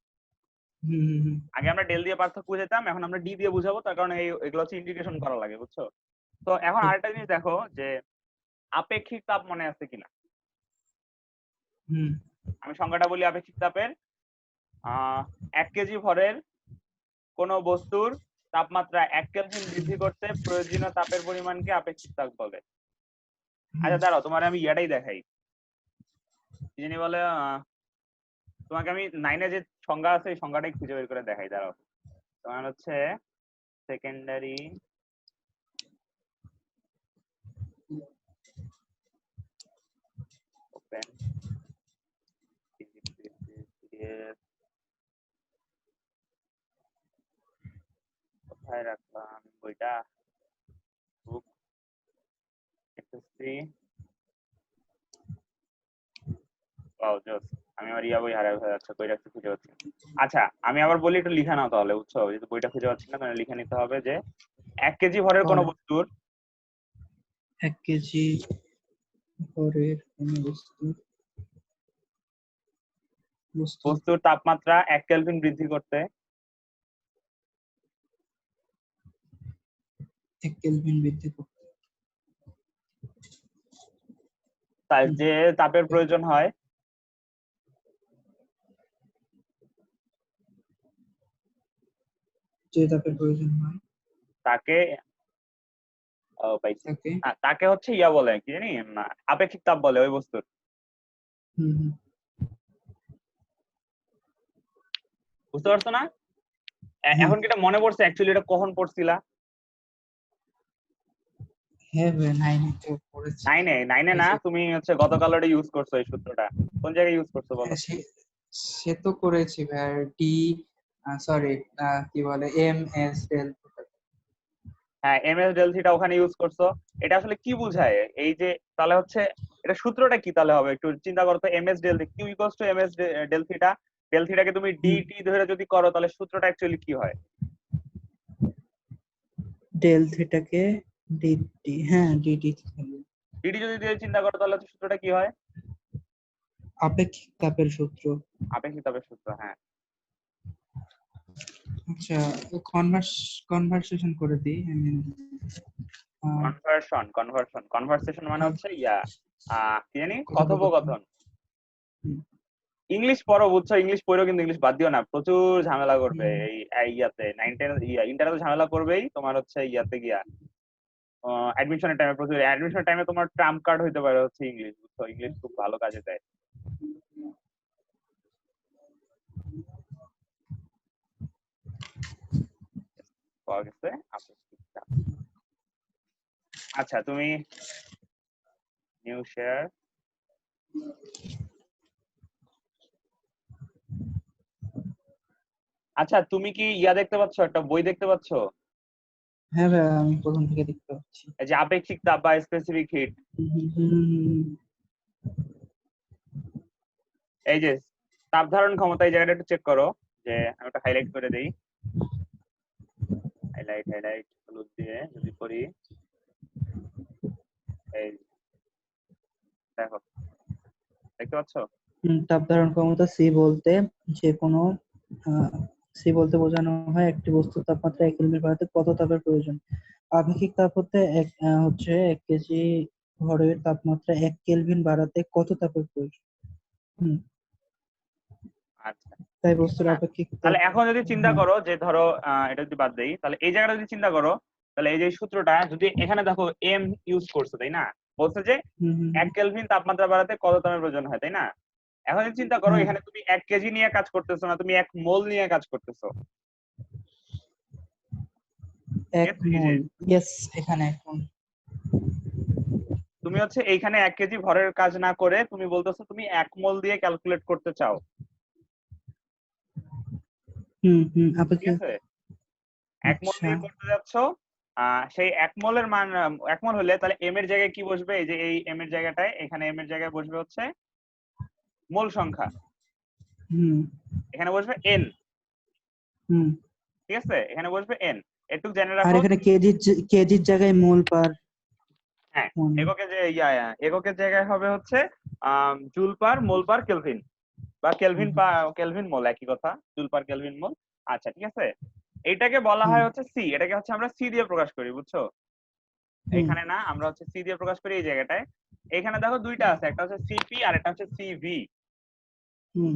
[SPEAKER 2] হুম হুম হুম,
[SPEAKER 1] আগে আমরা ডেল দিয়ে পার্থক্য বুঝাতাম, এখন আমরা ডি দিয়ে বুঝাবো, তার কারণে এগুলো হচ্ছে ইন্টিগ্রেশন করা লাগে, বুঝছো? তো এখন
[SPEAKER 2] হুম
[SPEAKER 1] আরেকটা জিনিস দেখো যে আপেক্ষিক তাপ মনে আছে কিনা।
[SPEAKER 2] হুম,
[SPEAKER 1] আমি সংজ্ঞাটা বলি আপেক্ষিক তাপের। 1 কেজি ভরের কোনো বস্তুর তাপমাত্রা 1 কেলভিন বৃদ্ধি করতে প্রয়োজনীয় তাপের পরিমাণকে আপেক্ষিক তাপ বলে।
[SPEAKER 2] হুম।
[SPEAKER 1] আচ্ছা দাঁড়াও, তোমার আমি ইয়াটাই দেখাই, কি জানি বলে, তোমাকে আমি 9-এ যে সংজ্ঞা আছে এই সংজ্ঞাটাই খুঁজে বের করে দেখাই, দাঁড়াও। তোমার হচ্ছে সেকেন্ডারি ওপেন, কোথায় রাখলাম বইটা? বুক, এসএসসি, ওয়াও জোস। আমি আমার ইয়া বই হারাই হয়ে যাচ্ছে, বইটা একটু খুঁজে পাচ্ছি না। আচ্ছা, আমি আবার বলি, একটু লিখে নাও তাহলে, বুঝছো? যেহেতু বইটা খুঁজে পাচ্ছি না, তাহলে লিখে নিতে হবে যে 1 কেজি ভরের কোনো
[SPEAKER 2] বল,
[SPEAKER 1] বস্তুর
[SPEAKER 2] 1 কেজি ভরের কোনো বস্তু
[SPEAKER 1] বস্তুর তাপমাত্রা 1 কেলভিন বৃদ্ধি করতে
[SPEAKER 2] 1 কেলভিন বৃদ্ধি করতে।
[SPEAKER 1] তার
[SPEAKER 2] হুম,
[SPEAKER 1] যে তাপের প্রয়োজন হয়,
[SPEAKER 2] যে তাপের প্রয়োজন হয়
[SPEAKER 1] তাকে পাইছি।
[SPEAKER 2] তাকে।
[SPEAKER 1] তাকে হচ্ছে ইয়া বলে, কি জানি, আপেক্ষিক তাপ বলে ওই বস্তুর।
[SPEAKER 2] হুম হুম,
[SPEAKER 1] বুঝতে পারছো না?
[SPEAKER 2] হ্যাঁ
[SPEAKER 1] এখন কি এটা মনে পড়ছে অ্যাকচুয়ালি এটা কখন পড়ছিলা?
[SPEAKER 2] হ্যাঁ ভাই, 9-এ তো পড়েছি।
[SPEAKER 1] 9-এ? 9-এ
[SPEAKER 2] এই
[SPEAKER 1] না,
[SPEAKER 2] যে
[SPEAKER 1] তুমি হচ্ছে গতকাল ওটা ইউজ করছো এই সূত্রটা। কোন জায়গায় ইউজ করছো বলো?
[SPEAKER 2] হ্যাঁ, সে সে তো করেছি ভাই। ডি, সরি, কি বলে, এম এস ডেল।
[SPEAKER 1] হ্যাঁ, এম এস ডেল থিটা ওখানে ইউজ করছো। এটা আসলে কি বোঝায় এই যে, তাহলে হচ্ছে এটা সূত্রটা কি তাহলে হবে একটু চিন্তা করো তো। M S del Q equals to M S del theta, del থিটাকে তুমি
[SPEAKER 2] হুম,
[SPEAKER 1] ডিটি ধরে যদি করো, তাহলে সূত্রটা অ্যাকচুয়ালি কি হয়?
[SPEAKER 2] ডেল থিটাকে ডিটি, হ্যাঁ ডিটি,
[SPEAKER 1] ডিটি যদি দিয়ে চিন্তা করো, তাহলে হচ্ছে সূত্রটা কি হয়?
[SPEAKER 2] আপেক্ষিক তাপের সূত্র।
[SPEAKER 1] আপেক্ষিক তাপের সূত্র, হ্যাঁ।
[SPEAKER 2] আচ্ছা, কনভার্সেশন করে দিই আমি।
[SPEAKER 1] কনভারসেশন মানে হচ্ছে ইয়া, কি জানি,
[SPEAKER 2] কথোপকথন।
[SPEAKER 1] কথোপকথন।
[SPEAKER 2] হুম,
[SPEAKER 1] ইংলিশ পড়ো, বুঝছো? ইংলিশ পড়েও কিন্তু ইংলিশ বাদ দিও না, প্রচুর ঝামেলা করবে
[SPEAKER 2] হুম,
[SPEAKER 1] এই ইয়াতে 9-10 ইন্টারে তো ঝামেলা করবেই, তোমার হচ্ছে ইয়াতে গিয়া অ্যাডমিশনের টাইমে প্রচুর, অ্যাডমিশনের টাইমে তোমার ট্রাম্প কার্ড হইতে পারে হচ্ছে ইংলিশ, বুঝছো? ইংলিশ খুব ভালো কাজে দেয়। পাওয়া গেছে আপেক্ষিক চাপ। আচ্ছা, তুমি নিউ শেয়ার, আচ্ছা তুমি কি ইয়া দেখতে পাচ্ছ, একটা বই দেখতে পাচ্ছ?
[SPEAKER 2] হ্যাঁ ভাই, আমি প্রথম থেকে দেখতে পাচ্ছি।
[SPEAKER 1] এই যে আপেক্ষিক তাপ বা স্পেসিফিক হিট,
[SPEAKER 2] হুম,
[SPEAKER 1] এই যে তাপ ধারণ ক্ষমতা, এই জায়গাটা একটু চেক করো। যে আমি একটা হাইলাইট করে দেই, হাইলাইট হলুদ দিয়ে যদি করি, এই দেখো, দেখতে পাচ্ছ?
[SPEAKER 2] তাপ ধারণ ক্ষমতা সি বলতে যে কোনো সি বলতে বোঝানো হয় একটি বস্তুর তাপমাত্রা 1 কেলভিন বাড়াতে কত তাপের প্রয়োজন। আপেক্ষিক তাপ হতে হচ্ছে 1 কেজি ভরের তাপমাত্রা 1 কেলভিন বাড়াতে কত তাপের প্রয়োজন। হুম,
[SPEAKER 1] আচ্ছা,
[SPEAKER 2] তাই
[SPEAKER 1] ঠিক আছে
[SPEAKER 2] বস্তুর
[SPEAKER 1] না?
[SPEAKER 2] আপেক্ষিক তাপ।
[SPEAKER 1] তাহলে এখন যদি চিন্তা
[SPEAKER 2] হ্যাঁ।
[SPEAKER 1] করো যে ধরো এটা যদি বাদ দেই, তাহলে এই জায়গাটা যদি চিন্তা করো, তাহলে এই যে সূত্রটা যদি এখানে দেখো এম ইউজ করছো, তাই না? বলছে যে
[SPEAKER 2] হুম হুম
[SPEAKER 1] 1 কেলভিন তাপমাত্রা বাড়াতে কত তাপের প্রয়োজন হয়, তাই না? এখন যদি চিন্তা করো,
[SPEAKER 2] হ্যাঁ,
[SPEAKER 1] এখানে তুমি 1 কেজি নিয়ে কাজ করতেছো না, তুমি 1 মোল নিয়ে কাজ করতেছো। ঠিক
[SPEAKER 2] এক
[SPEAKER 1] আছে? এই যে
[SPEAKER 2] মোল। ইয়েস, এখানে 1 মোল।
[SPEAKER 1] তুমি হচ্ছে এইখানে 1 কেজি ভরের কাজ না করে তুমি বলতেছো তুমি 1 মোল দিয়ে ক্যালকুলেট করতে চাও।
[SPEAKER 2] হুম,
[SPEAKER 1] ঠিক
[SPEAKER 2] আপেক্ষিক।
[SPEAKER 1] আছে? 1 মোল
[SPEAKER 2] আচ্ছা।
[SPEAKER 1] দিয়ে করতে যাচ্ছ। সেই 1 মোলের মান 1 মোল হলে তাহলে এম এর জায়গায় কি বসবে? এই যে এই এম এর জায়গাটায়, এখানে এম এর জায়গায় বসবে হচ্ছে মোল সংখ্যা,
[SPEAKER 2] হুম
[SPEAKER 1] এখানে বসবে এন।
[SPEAKER 2] হুম
[SPEAKER 1] ঠিক আছে, এখানে বসবে এন। একটু জেনে
[SPEAKER 2] আর
[SPEAKER 1] রাখো।
[SPEAKER 2] এখানে কেজির জায়গায় মোল পার
[SPEAKER 1] হ্যাঁ,
[SPEAKER 2] মোল।
[SPEAKER 1] এককের যে এককের জায়গায় হবে হচ্ছে জুল পার মোল পার কেলভিন, বা
[SPEAKER 2] হুম
[SPEAKER 1] কেলভিন মোল, একই কথা, জুল পার কেলভিন মোল। আচ্ছা ঠিক আছে, এইটাকে বলা
[SPEAKER 2] হুম
[SPEAKER 1] হয় হচ্ছে সি, এটাকে হচ্ছে আমরা সি দিয়ে প্রকাশ করি, বুঝছো?
[SPEAKER 2] হুম
[SPEAKER 1] এখানে না, আমরা হচ্ছে সি দিয়ে প্রকাশ করি এই জায়গাটায়। এখানে দেখো দুইটা আছে, একটা হচ্ছে সিপি আর একটা হচ্ছে সিভি,
[SPEAKER 2] হুম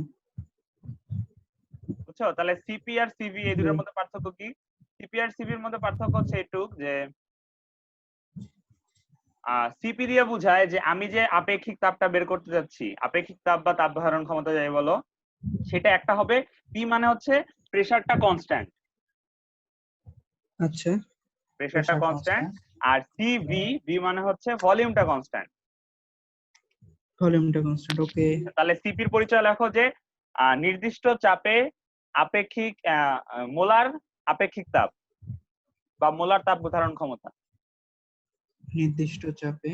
[SPEAKER 1] বুঝছো? তাহলে সিপি আর সিভি এই
[SPEAKER 2] জি।
[SPEAKER 1] দুটোর মধ্যে পার্থক্য কি? সিপি আর সিভির মধ্যে পার্থক্য হচ্ছে এইটুক যে সিপি দিয়ে বোঝায় যে আমি যে আপেক্ষিক তাপটা বের করতে যাচ্ছি, আপেক্ষিক তাপ বা তাপ ধারণ ক্ষমতা যাই বলো, সেটা একটা হবে। পি মানে হচ্ছে প্রেসারটা কনস্ট্যান্ট,
[SPEAKER 2] আচ্ছা।
[SPEAKER 1] প্রেসারটা
[SPEAKER 2] প্রেসার
[SPEAKER 1] কনস্ট্যান্ট।
[SPEAKER 2] কনস্ট্যান্ট।
[SPEAKER 1] আর সিভি, ভি মানে হচ্ছে ভলিউমটা কনস্ট্যান্ট।
[SPEAKER 2] ভলিউমটা কনস্ট্যান্ট, ওকে।
[SPEAKER 1] তাহলে সিপির পরিচয় লেখো যে নির্দিষ্ট চাপে আপেক্ষিক মোলার আপেক্ষিক তাপ বা মোলার তাপ ধারণ ক্ষমতা।
[SPEAKER 2] নির্দিষ্ট চাপে।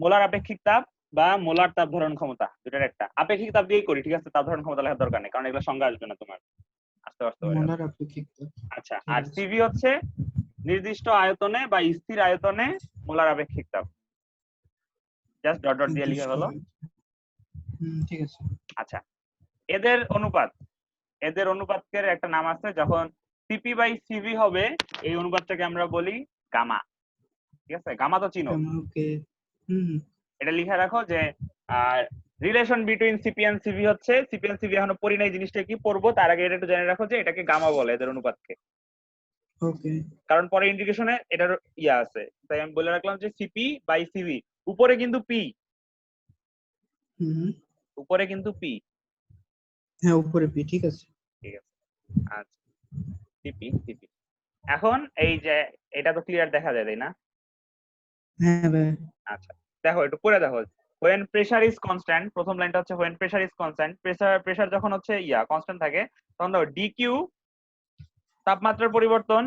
[SPEAKER 1] মোলার আপেক্ষিক তাপ বা মোলার তাপ ধারণ ক্ষমতা, দুটার একটা। আপেক্ষিক তাপ দিয়েই করি, ঠিক আছে? তাপ ধারণ ক্ষমতা লেখার দরকার নেই, কারণ এগুলো সংজ্ঞা আসবে না তোমার, আস্তে আস্তে হয়ে যাবে।
[SPEAKER 2] মোলার আপেক্ষিক তাপ।
[SPEAKER 1] আচ্ছা,
[SPEAKER 2] ঠিক
[SPEAKER 1] আর
[SPEAKER 2] আছে।
[SPEAKER 1] সিভি হচ্ছে নির্দিষ্ট আয়তনে বা স্থির আয়তনে মোলার আপেক্ষিক তাপ। জাস্ট ডট ডট দিয়ে লিখে
[SPEAKER 2] নির্দিষ্ট।
[SPEAKER 1] হলো।
[SPEAKER 2] ঠিক আছে।
[SPEAKER 1] আচ্ছা, এদের অনুপাত, এদের অনুপাতের একটা নাম আছে। যখন সিপি বাই সিভি হবে, এই অনুপাতটাকে আমরা বলি গামা। ঠিক আছে, গামা তো চিনো।
[SPEAKER 2] ওকে। হুম হুম
[SPEAKER 1] এটা লিখে রাখো যে relation between CP and CV হচ্ছে, সিপি এন্ড সিভি এখনো পড়ি নাই, জিনিসটা কি পড়বো তার আগে এটা একটু জেনে রাখো যে এটাকে গামা বলে, এদের অনুপাতকে।
[SPEAKER 2] ওকে।
[SPEAKER 1] কারণ পরে ইন্টিগ্রেশনে এটার ইয়া আছে, তাই আমি বলে রাখলাম যে সিপি বাই সিভি, উপরে কিন্তু পি,
[SPEAKER 2] হুম
[SPEAKER 1] উপরে কিন্তু পি।
[SPEAKER 2] হ্যাঁ, উপরে পি, ঠিক আছে।
[SPEAKER 1] ঠিক আছে, আচ্ছা, সিপি সিপি। এখন এই যে এটা তো ক্লিয়ার দেখা যায়, তাই না?
[SPEAKER 2] হ্যাঁ ভাই।
[SPEAKER 1] আচ্ছা, দেখো একটু পড়ে দেখো। when pressure is constant, প্রথম লাইনটা হচ্ছে when pressure is constant, pressure যখন হচ্ছে কনস্ট্যান্ট থাকে, তখন ধরো ডিকিউ তাপমাত্রার পরিবর্তন,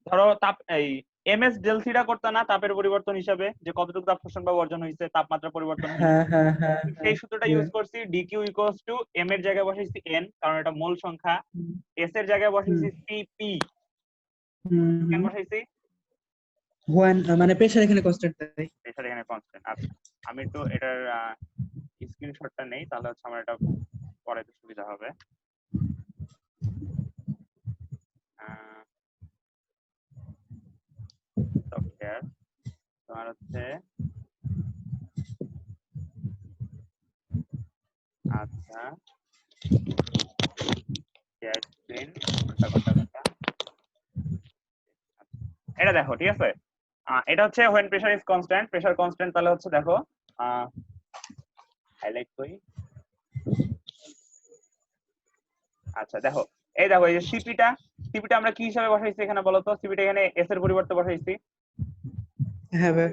[SPEAKER 1] ধরো তাপ এই এমএস ডেল থিটা করতে না, তাপের পরিবর্তন হিসাবে যে কতটুকু তাপ শোষণ বা বর্জন হয়েছে তাপমাত্রা পরিবর্তন হলে,
[SPEAKER 2] হ্যাঁ।
[SPEAKER 1] সেই সূত্রটা ইউজ করছি। ডিকিউ ইকুয়ালস টু এম এর জায়গায় বসাইছি এন, কারণ এটা মোল সংখ্যা।
[SPEAKER 2] হুম
[SPEAKER 1] এস এর জায়গায়
[SPEAKER 2] হুম
[SPEAKER 1] বসাইছি সিপি, কেন
[SPEAKER 2] হুম
[SPEAKER 1] বসাইছি?
[SPEAKER 2] মানে প্রেসার এখানে কনস্ট্যান্ট তাই।
[SPEAKER 1] প্রেসার এখানে কনস্ট্যান্ট। আচ্ছা, আমি একটু এটার স্ক্রিনশটটা নেই, তাহলে হচ্ছে আমার এটা পড়াইতে সুবিধা হবে। সফটওয়্যার তোমার হচ্ছে, আচ্ছা, শেয়ার স্ক্রিন, কোনটা। এটা দেখো, ঠিক আছে? এটা হচ্ছে when pressure is constant, pressure constant, তাহলে হচ্ছে দেখো হাইলাইট করি। আচ্ছা দেখো, এই দেখো এই যে সিপিটা আমরা কি হিসাবে বসাইছি এখানে বলো তো? সিপিটা এখানে এস এর পরিবর্তে বসাইছি।
[SPEAKER 2] হ্যাঁ ভাই।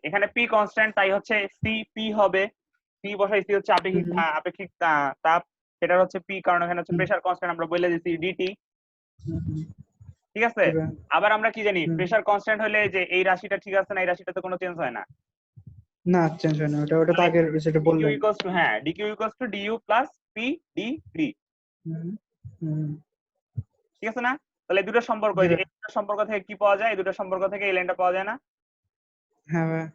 [SPEAKER 1] এখানে পি কনস্ট্যান্ট, তাই হচ্ছে সিপি হবে। পি বসাইছি হচ্ছে আপেক্ষিক
[SPEAKER 2] হুম
[SPEAKER 1] আপেক্ষিক তাপ। সেটা হচ্ছে পি, কারণ এখানে হচ্ছে
[SPEAKER 2] হুম।
[SPEAKER 1] প্রেসার কনস্ট্যান্ট আমরা বলে দিছি ডিটি।
[SPEAKER 2] হুম, হুম,
[SPEAKER 1] ঠিক আছে,
[SPEAKER 2] এবার
[SPEAKER 1] আবার আমরা কি জানি
[SPEAKER 2] হুম।
[SPEAKER 1] প্রেসার কনস্ট্যান্ট হলে যে এই রাশিটা ঠিক আছে না, এই রাশিটাতে কোনো চেঞ্জ হয় না।
[SPEAKER 2] না, চেঞ্জ হয় না, ওটা তো
[SPEAKER 1] তাহলে
[SPEAKER 2] আগের যেটা
[SPEAKER 1] ডিকিউ
[SPEAKER 2] বললেন।
[SPEAKER 1] ইকুয়ালস টু, হ্যাঁ, DQ equals to DU plus P D.
[SPEAKER 2] হুম, হুম,
[SPEAKER 1] ঠিক আছে না? তাহলে এই দুটো সম্পর্ক,
[SPEAKER 2] জি
[SPEAKER 1] এই যে
[SPEAKER 2] ভাই।
[SPEAKER 1] এই দুটো সম্পর্ক থেকে কি পাওয়া যায়, এই দুটো সম্পর্ক থেকে এই লাইনটা পাওয়া যায় না?
[SPEAKER 2] হ্যাঁ ভাই,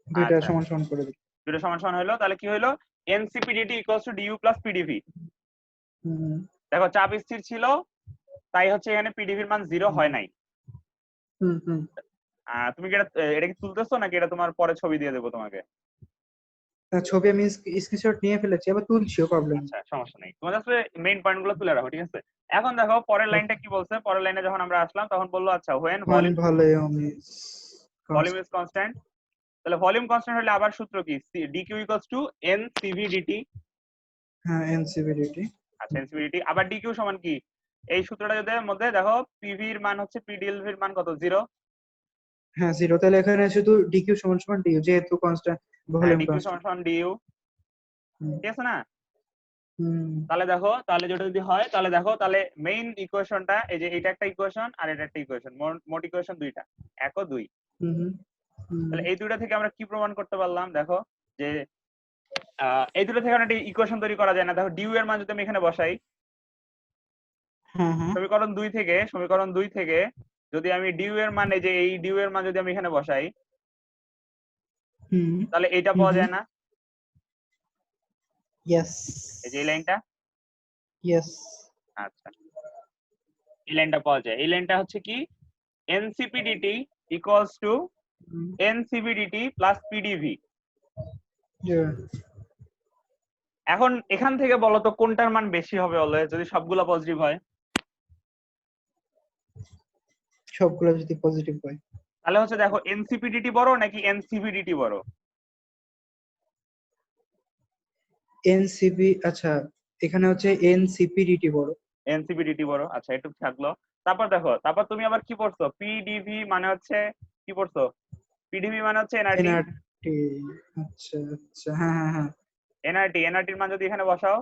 [SPEAKER 2] দুইটা
[SPEAKER 1] আচ্ছা,
[SPEAKER 2] সমান সমান করে দিই।
[SPEAKER 1] দুটো সমান সমান হলো, তাহলে কি হলো, NCPDT equals to DU plus PDV.
[SPEAKER 2] হুম,
[SPEAKER 1] দেখো চাপ স্থির ছিল, তাই হচ্ছে এখানে পিডিভির মান 0
[SPEAKER 2] হুম,
[SPEAKER 1] হয় নাই।
[SPEAKER 2] হুম, হুম।
[SPEAKER 1] তুমি কি এটা কি তুলতেছো নাকি এটা তোমার পরে ছবি দিয়ে দেবো তোমাকে?
[SPEAKER 2] ছবি আমি স্ক্রিনশট নিয়ে ফেলেছি, আবার তুলছিও, প্রবলেম।
[SPEAKER 1] আচ্ছা, সমস্যা নেই, তোমার আসলে মেইন পয়েন্ট গুলো তুলে রাখো, ঠিক আছে? এখন দেখো পরের লাইনটা কি বলছে, পরের লাইনে যখন আমরা আসলাম তখন বললো আচ্ছা when
[SPEAKER 2] one volume is
[SPEAKER 1] volume
[SPEAKER 2] constant.
[SPEAKER 1] Is constant. তাহলে ভলিউম কনস্ট্যান্ট হলে আবার সূত্র কি, D Q equals to N C V D T.
[SPEAKER 2] হ্যাঁ, এনসিভিডিটি।
[SPEAKER 1] আচ্ছা, এনসিভিডিটি আবার ডিকিউ সমান কি, এই সূত্রটা যদি মধ্যে দেখো পিভি এর মান হচ্ছে পিডিএলভি এর মান কত, 0।
[SPEAKER 2] হ্যাঁ, জিরো। তাহলে এখানে শুধু ডিকিউ সমান সমান ডিইউ, যেহেতু কনস্ট্যান্ট,
[SPEAKER 1] হ্যাঁ,
[SPEAKER 2] ভলিউম
[SPEAKER 1] ডিকিউ সমান
[SPEAKER 2] কনস্ট্যান্ট।
[SPEAKER 1] সমান ডিইউ।
[SPEAKER 2] হুম,
[SPEAKER 1] ঠিক আছে না?
[SPEAKER 2] হুম,
[SPEAKER 1] তাহলে দেখো, তাহলে যেটা যদি হয় তাহলে দেখো, তাহলে মেইন ইকুয়েশনটা এই যে এটা একটা ইকুয়েশন আর এটা একটা ইকুয়েশন, মোট ইকুয়েশন দুইটা, 1 ও 2।
[SPEAKER 2] হুম, হুম,
[SPEAKER 1] তাহলে এই দুইটা থেকে আমরা কি প্রমাণ করতে পারলাম, দেখো যে এই দুটো থেকে আমরা একটা ইকুয়েশন তৈরি করা যায় না। দেখো ডিউ এর মান যদি আমি এখানে বসাই,
[SPEAKER 2] হ্যাঁ, হ্যাঁ,
[SPEAKER 1] সমীকরণ 2 থেকে যদি আমি ডিউ এর মান, এই যে এই ডিউ এর মান যদি আমি এখানে বসাই,
[SPEAKER 2] হুম,
[SPEAKER 1] তাহলে এইটা
[SPEAKER 2] হুম,
[SPEAKER 1] পাওয়া
[SPEAKER 2] হুম,
[SPEAKER 1] যায় না,
[SPEAKER 2] ইয়েস,
[SPEAKER 1] এই যে এই লাইনটা।
[SPEAKER 2] ইয়েস,
[SPEAKER 1] আচ্ছা, এই লাইনটা পাওয়া যায়, এই লাইনটা হচ্ছে কি, এনসিপিডিটি ইকুয়ালস টু এনসিভিডিটি প্লাস পিডিভি। এখন এখান থেকে বলো তো কোনটার মান বেশি হবে অলওয়েজ যদি সবগুলো পজিটিভ হয়?
[SPEAKER 2] সবগুলো যদি পজিটিভ হয়।
[SPEAKER 1] তাহলে হচ্ছে দেখো এনসিপিডিটি বড় নাকি এনসিভিডিটি বড়?
[SPEAKER 2] এনসিপি, আচ্ছা, এখানে হচ্ছে এনসিপিডিটি বড়।
[SPEAKER 1] এনসিপিডিটি বড়, আচ্ছা একটু থাকলো। তারপর দেখো, তারপর তুমি আবার কি পড়ছো, পিডিভি মানে হচ্ছে কি পড়ছো, পিডিভি মানে হচ্ছে এনআরটি।
[SPEAKER 2] এনআরটি, আচ্ছা, আচ্ছা, হ্যাঁ, হ্যাঁ, হ্যাঁ।
[SPEAKER 1] এনআরটির মান যদি এখানে বসাও,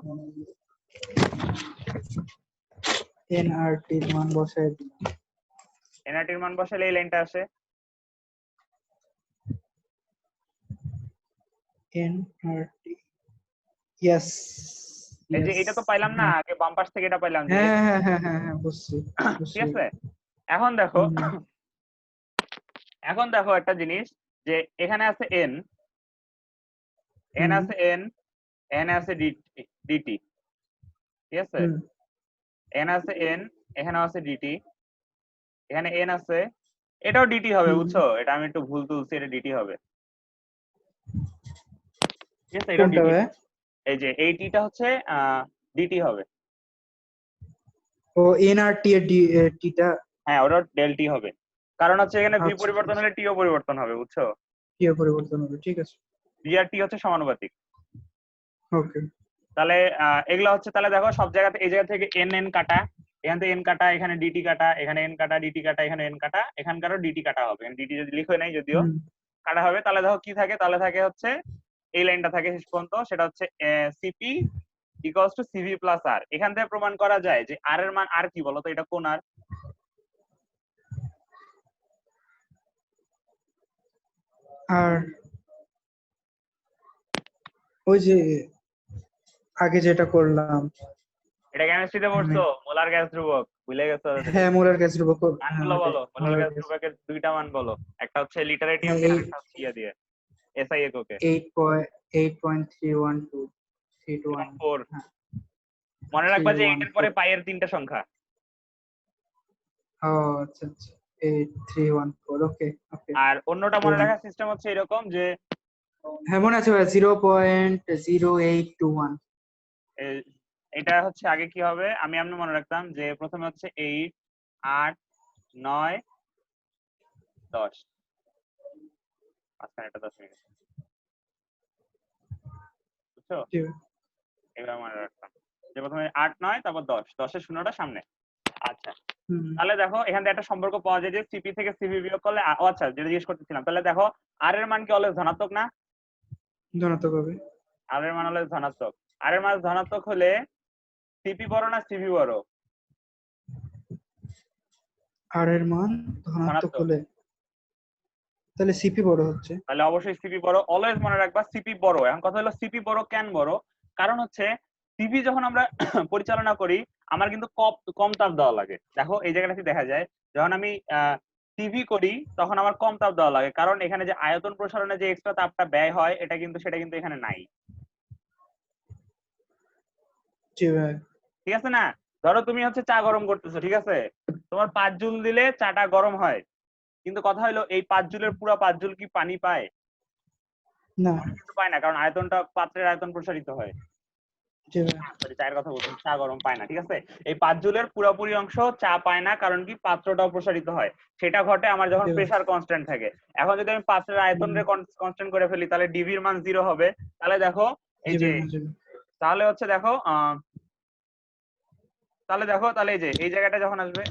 [SPEAKER 2] এনআরটির মান বসায় দিলাম।
[SPEAKER 1] এনআরটির মান বসালে এই লাইনটা আসে।
[SPEAKER 2] এনআরটি, ইয়েস,
[SPEAKER 1] এই যে
[SPEAKER 2] ইয়েস।
[SPEAKER 1] এটা তো পাইলাম না, আগে বাম পাশ থেকে এটা পাইলাম যে
[SPEAKER 2] হ্যাঁ, হ্যাঁ, হ্যাঁ, হ্যাঁ, হ্যাঁ, বুঝছি,
[SPEAKER 1] ঠিক
[SPEAKER 2] বুঝছি।
[SPEAKER 1] আছে। এখন দেখো,
[SPEAKER 2] হুম,
[SPEAKER 1] এখন দেখো একটা জিনিস, যে এখানে আছে এন, এখানে
[SPEAKER 2] হুম,
[SPEAKER 1] আছে এন, এখানে আছে ডিটি। ঠিক আছে,
[SPEAKER 2] হুম,
[SPEAKER 1] এন আছে এন, এখানেও আছে ডিটি, এখানে এন আছে, এটাও ডিটি হবে,
[SPEAKER 2] হুম।
[SPEAKER 1] বুঝছো? এটা আমি একটু ভুল তুলছি, এটা ডিটি হবে। ঠিক আছে, এটাও
[SPEAKER 2] কোনটা
[SPEAKER 1] ডিটি,
[SPEAKER 2] ভাই?
[SPEAKER 1] এই যে এই টিটা হচ্ছে ডিটি হবে।
[SPEAKER 2] ও, এনআরটি এর টিটা।
[SPEAKER 1] হ্যাঁ, ওটা ডেল টি হবে, কারণ হচ্ছে এখানে ভি
[SPEAKER 2] আচ্ছা,
[SPEAKER 1] পরিবর্তন
[SPEAKER 2] আচ্ছা,
[SPEAKER 1] হলে টিও পরিবর্তন হবে, বুঝছো?
[SPEAKER 2] কি পরিবর্তন হবে, ঠিক আছে।
[SPEAKER 1] ভি আর টি হচ্ছে সমানুপাতিক।
[SPEAKER 2] ওকে।
[SPEAKER 1] তাহলে এগুলা হচ্ছে, তাহলে দেখো সব জায়গাতে, এই জায়গা থেকে এন এন কাটা, এখান থেকে এন কাটা, এখানে ডিটি কাটা, এখানে এন কাটা, ডিটি কাটা, এখানে এন কাটা, এখানকারও ডিটি কাটা হবে, ডিটি যদি লিখে নাই যদিও
[SPEAKER 2] হুম।
[SPEAKER 1] কাটা হবে। তাহলে দেখো কি থাকে, তাহলে থাকে হচ্ছে এই লাইনটা থাকে শেষ পর্যন্ত, সেটা হচ্ছে CP equals to CV plus R. এখান থেকে প্রমাণ করা যায় যে আর এর মান, আর কি বলতো, এটা কোন আর?
[SPEAKER 2] আর ওই যে আগে যেটা করলাম।
[SPEAKER 1] এটা কেমিস্ট্রিতে
[SPEAKER 2] আমি,
[SPEAKER 1] পড়ছো, মোলার গ্যাস ধ্রুবক, ভুলে গেছো?
[SPEAKER 2] হ্যাঁ, মোলার গ্যাস ধ্রুবক। হ্যাঁ,
[SPEAKER 1] মানগুলো
[SPEAKER 2] ওইটাই,
[SPEAKER 1] বলো, মোলার
[SPEAKER 2] মোলার
[SPEAKER 1] গ্যাস
[SPEAKER 2] গ্যাস।
[SPEAKER 1] ধ্রুবকের দুইটা মান বলো, একটা হচ্ছে লিটারেটিয়াম
[SPEAKER 2] হ্যাঁ,
[SPEAKER 1] দিয়ে,
[SPEAKER 2] এই
[SPEAKER 1] আরেকটা হচ্ছে ইয়া দিয়ে, এসআই এককে।
[SPEAKER 2] 8.312 321।
[SPEAKER 1] 4,
[SPEAKER 2] হ্যাঁ,
[SPEAKER 1] মনে রাখবা যে 8 এর পরে
[SPEAKER 2] 314।
[SPEAKER 1] পাই এর তিনটা সংখ্যা।
[SPEAKER 2] ও, আচ্ছা, আচ্ছা, 8314। ওকে, ওকে।
[SPEAKER 1] আর অন্যটা মনে রাখার সিস্টেম হচ্ছে এরকম যে
[SPEAKER 2] হ্যাঁ, মনে আছে ভাই, 0.0821।
[SPEAKER 1] এ- এটা হচ্ছে আগে কি হবে, আমি মনে রাখতাম যে প্রথমে হচ্ছে 8, 8, 9, 10, মাঝখানে একটা 10 মিনিট, বুঝছো? এগুলো মনে রাখতাম যে প্রথমে 8, 9, তারপর 10, 10-এর শূন্যটা সামনে। আচ্ছা,
[SPEAKER 2] হুম,
[SPEAKER 1] তাহলে দেখো এখান থেকে একটা সম্পর্ক পাওয়া যায় যে সিপি থেকে সিভি বিয়োগ করলে ও আচ্ছা, যেটা জিজ্ঞেস করতেছিলাম, তাহলে দেখো আর এর মান কি অলওয়েজ ধনাত্মক না?
[SPEAKER 2] ধনাত্মক হবে।
[SPEAKER 1] আর এর মান অলওয়েজ ধনাত্মক, আর এর মান ধনাত্মক হলে সিপি বড় না সিভি বড়?
[SPEAKER 2] আর এর মান ধনাত্মক
[SPEAKER 1] ধনাত্মক।
[SPEAKER 2] হলে তাহলে সিপি বড় হচ্ছে।
[SPEAKER 1] তাহলে অবশ্যই সিপি বড়, অলওয়েজ মনে রাখবা সিপি বড়। এখন কথা হলো সিপি বড় কেন বড়? কারণ হচ্ছে সিপি যখন আমরা পরিচালনা করি আমার কিন্তু কম তাপ দেওয়া লাগে। দেখো এই জায়গাটাতে দেখা যায় যখন আমি সিভি করি তখন আমার কম তাপ দেওয়া লাগে, কারণ এখানে যে আয়তন প্রসারণে যে এক্সট্রা তাপটা ব্যয় হয় সেটা কিন্তু এখানে নাই।
[SPEAKER 2] জি ভাই।
[SPEAKER 1] ঠিক আছে না? ধরো তুমি হচ্ছে চা গরম করতেছো, ঠিক আছে, তোমার 5 জুল দিলে চাটা গরম হয়, কিন্তু কথা হলো এই 5 জুলের পুরো 5 জুল কি পানি পায়?
[SPEAKER 2] না।
[SPEAKER 1] কিন্তু পায় না, কারণ পাত্রের আয়তন প্রসারিত হয়।
[SPEAKER 2] জি ভাই।
[SPEAKER 1] সরি, চায়ের কথা বলছি, চা গরম পায় না। ঠিক আছে, এই 5 জুলের পুরোপুরি অংশ চা পায় না, কারণ কি পাত্রটাও প্রসারিত হয়। সেটা ঘটে আমার যখন
[SPEAKER 2] জি ভাই।
[SPEAKER 1] প্রেসার কনস্ট্যান্ট থাকে। এখন যদি আমি পাত্রের আয়তন রে কনস্ট্যান্ট করে ফেলি তাহলে ডিভির মান 0 হবে। তাহলে দেখো এই
[SPEAKER 2] জি
[SPEAKER 1] যে,
[SPEAKER 2] ভাই। জি ভাই।
[SPEAKER 1] তাহলে হচ্ছে দেখো তাহলে এই যে এই জায়গাটা যখন আসবে,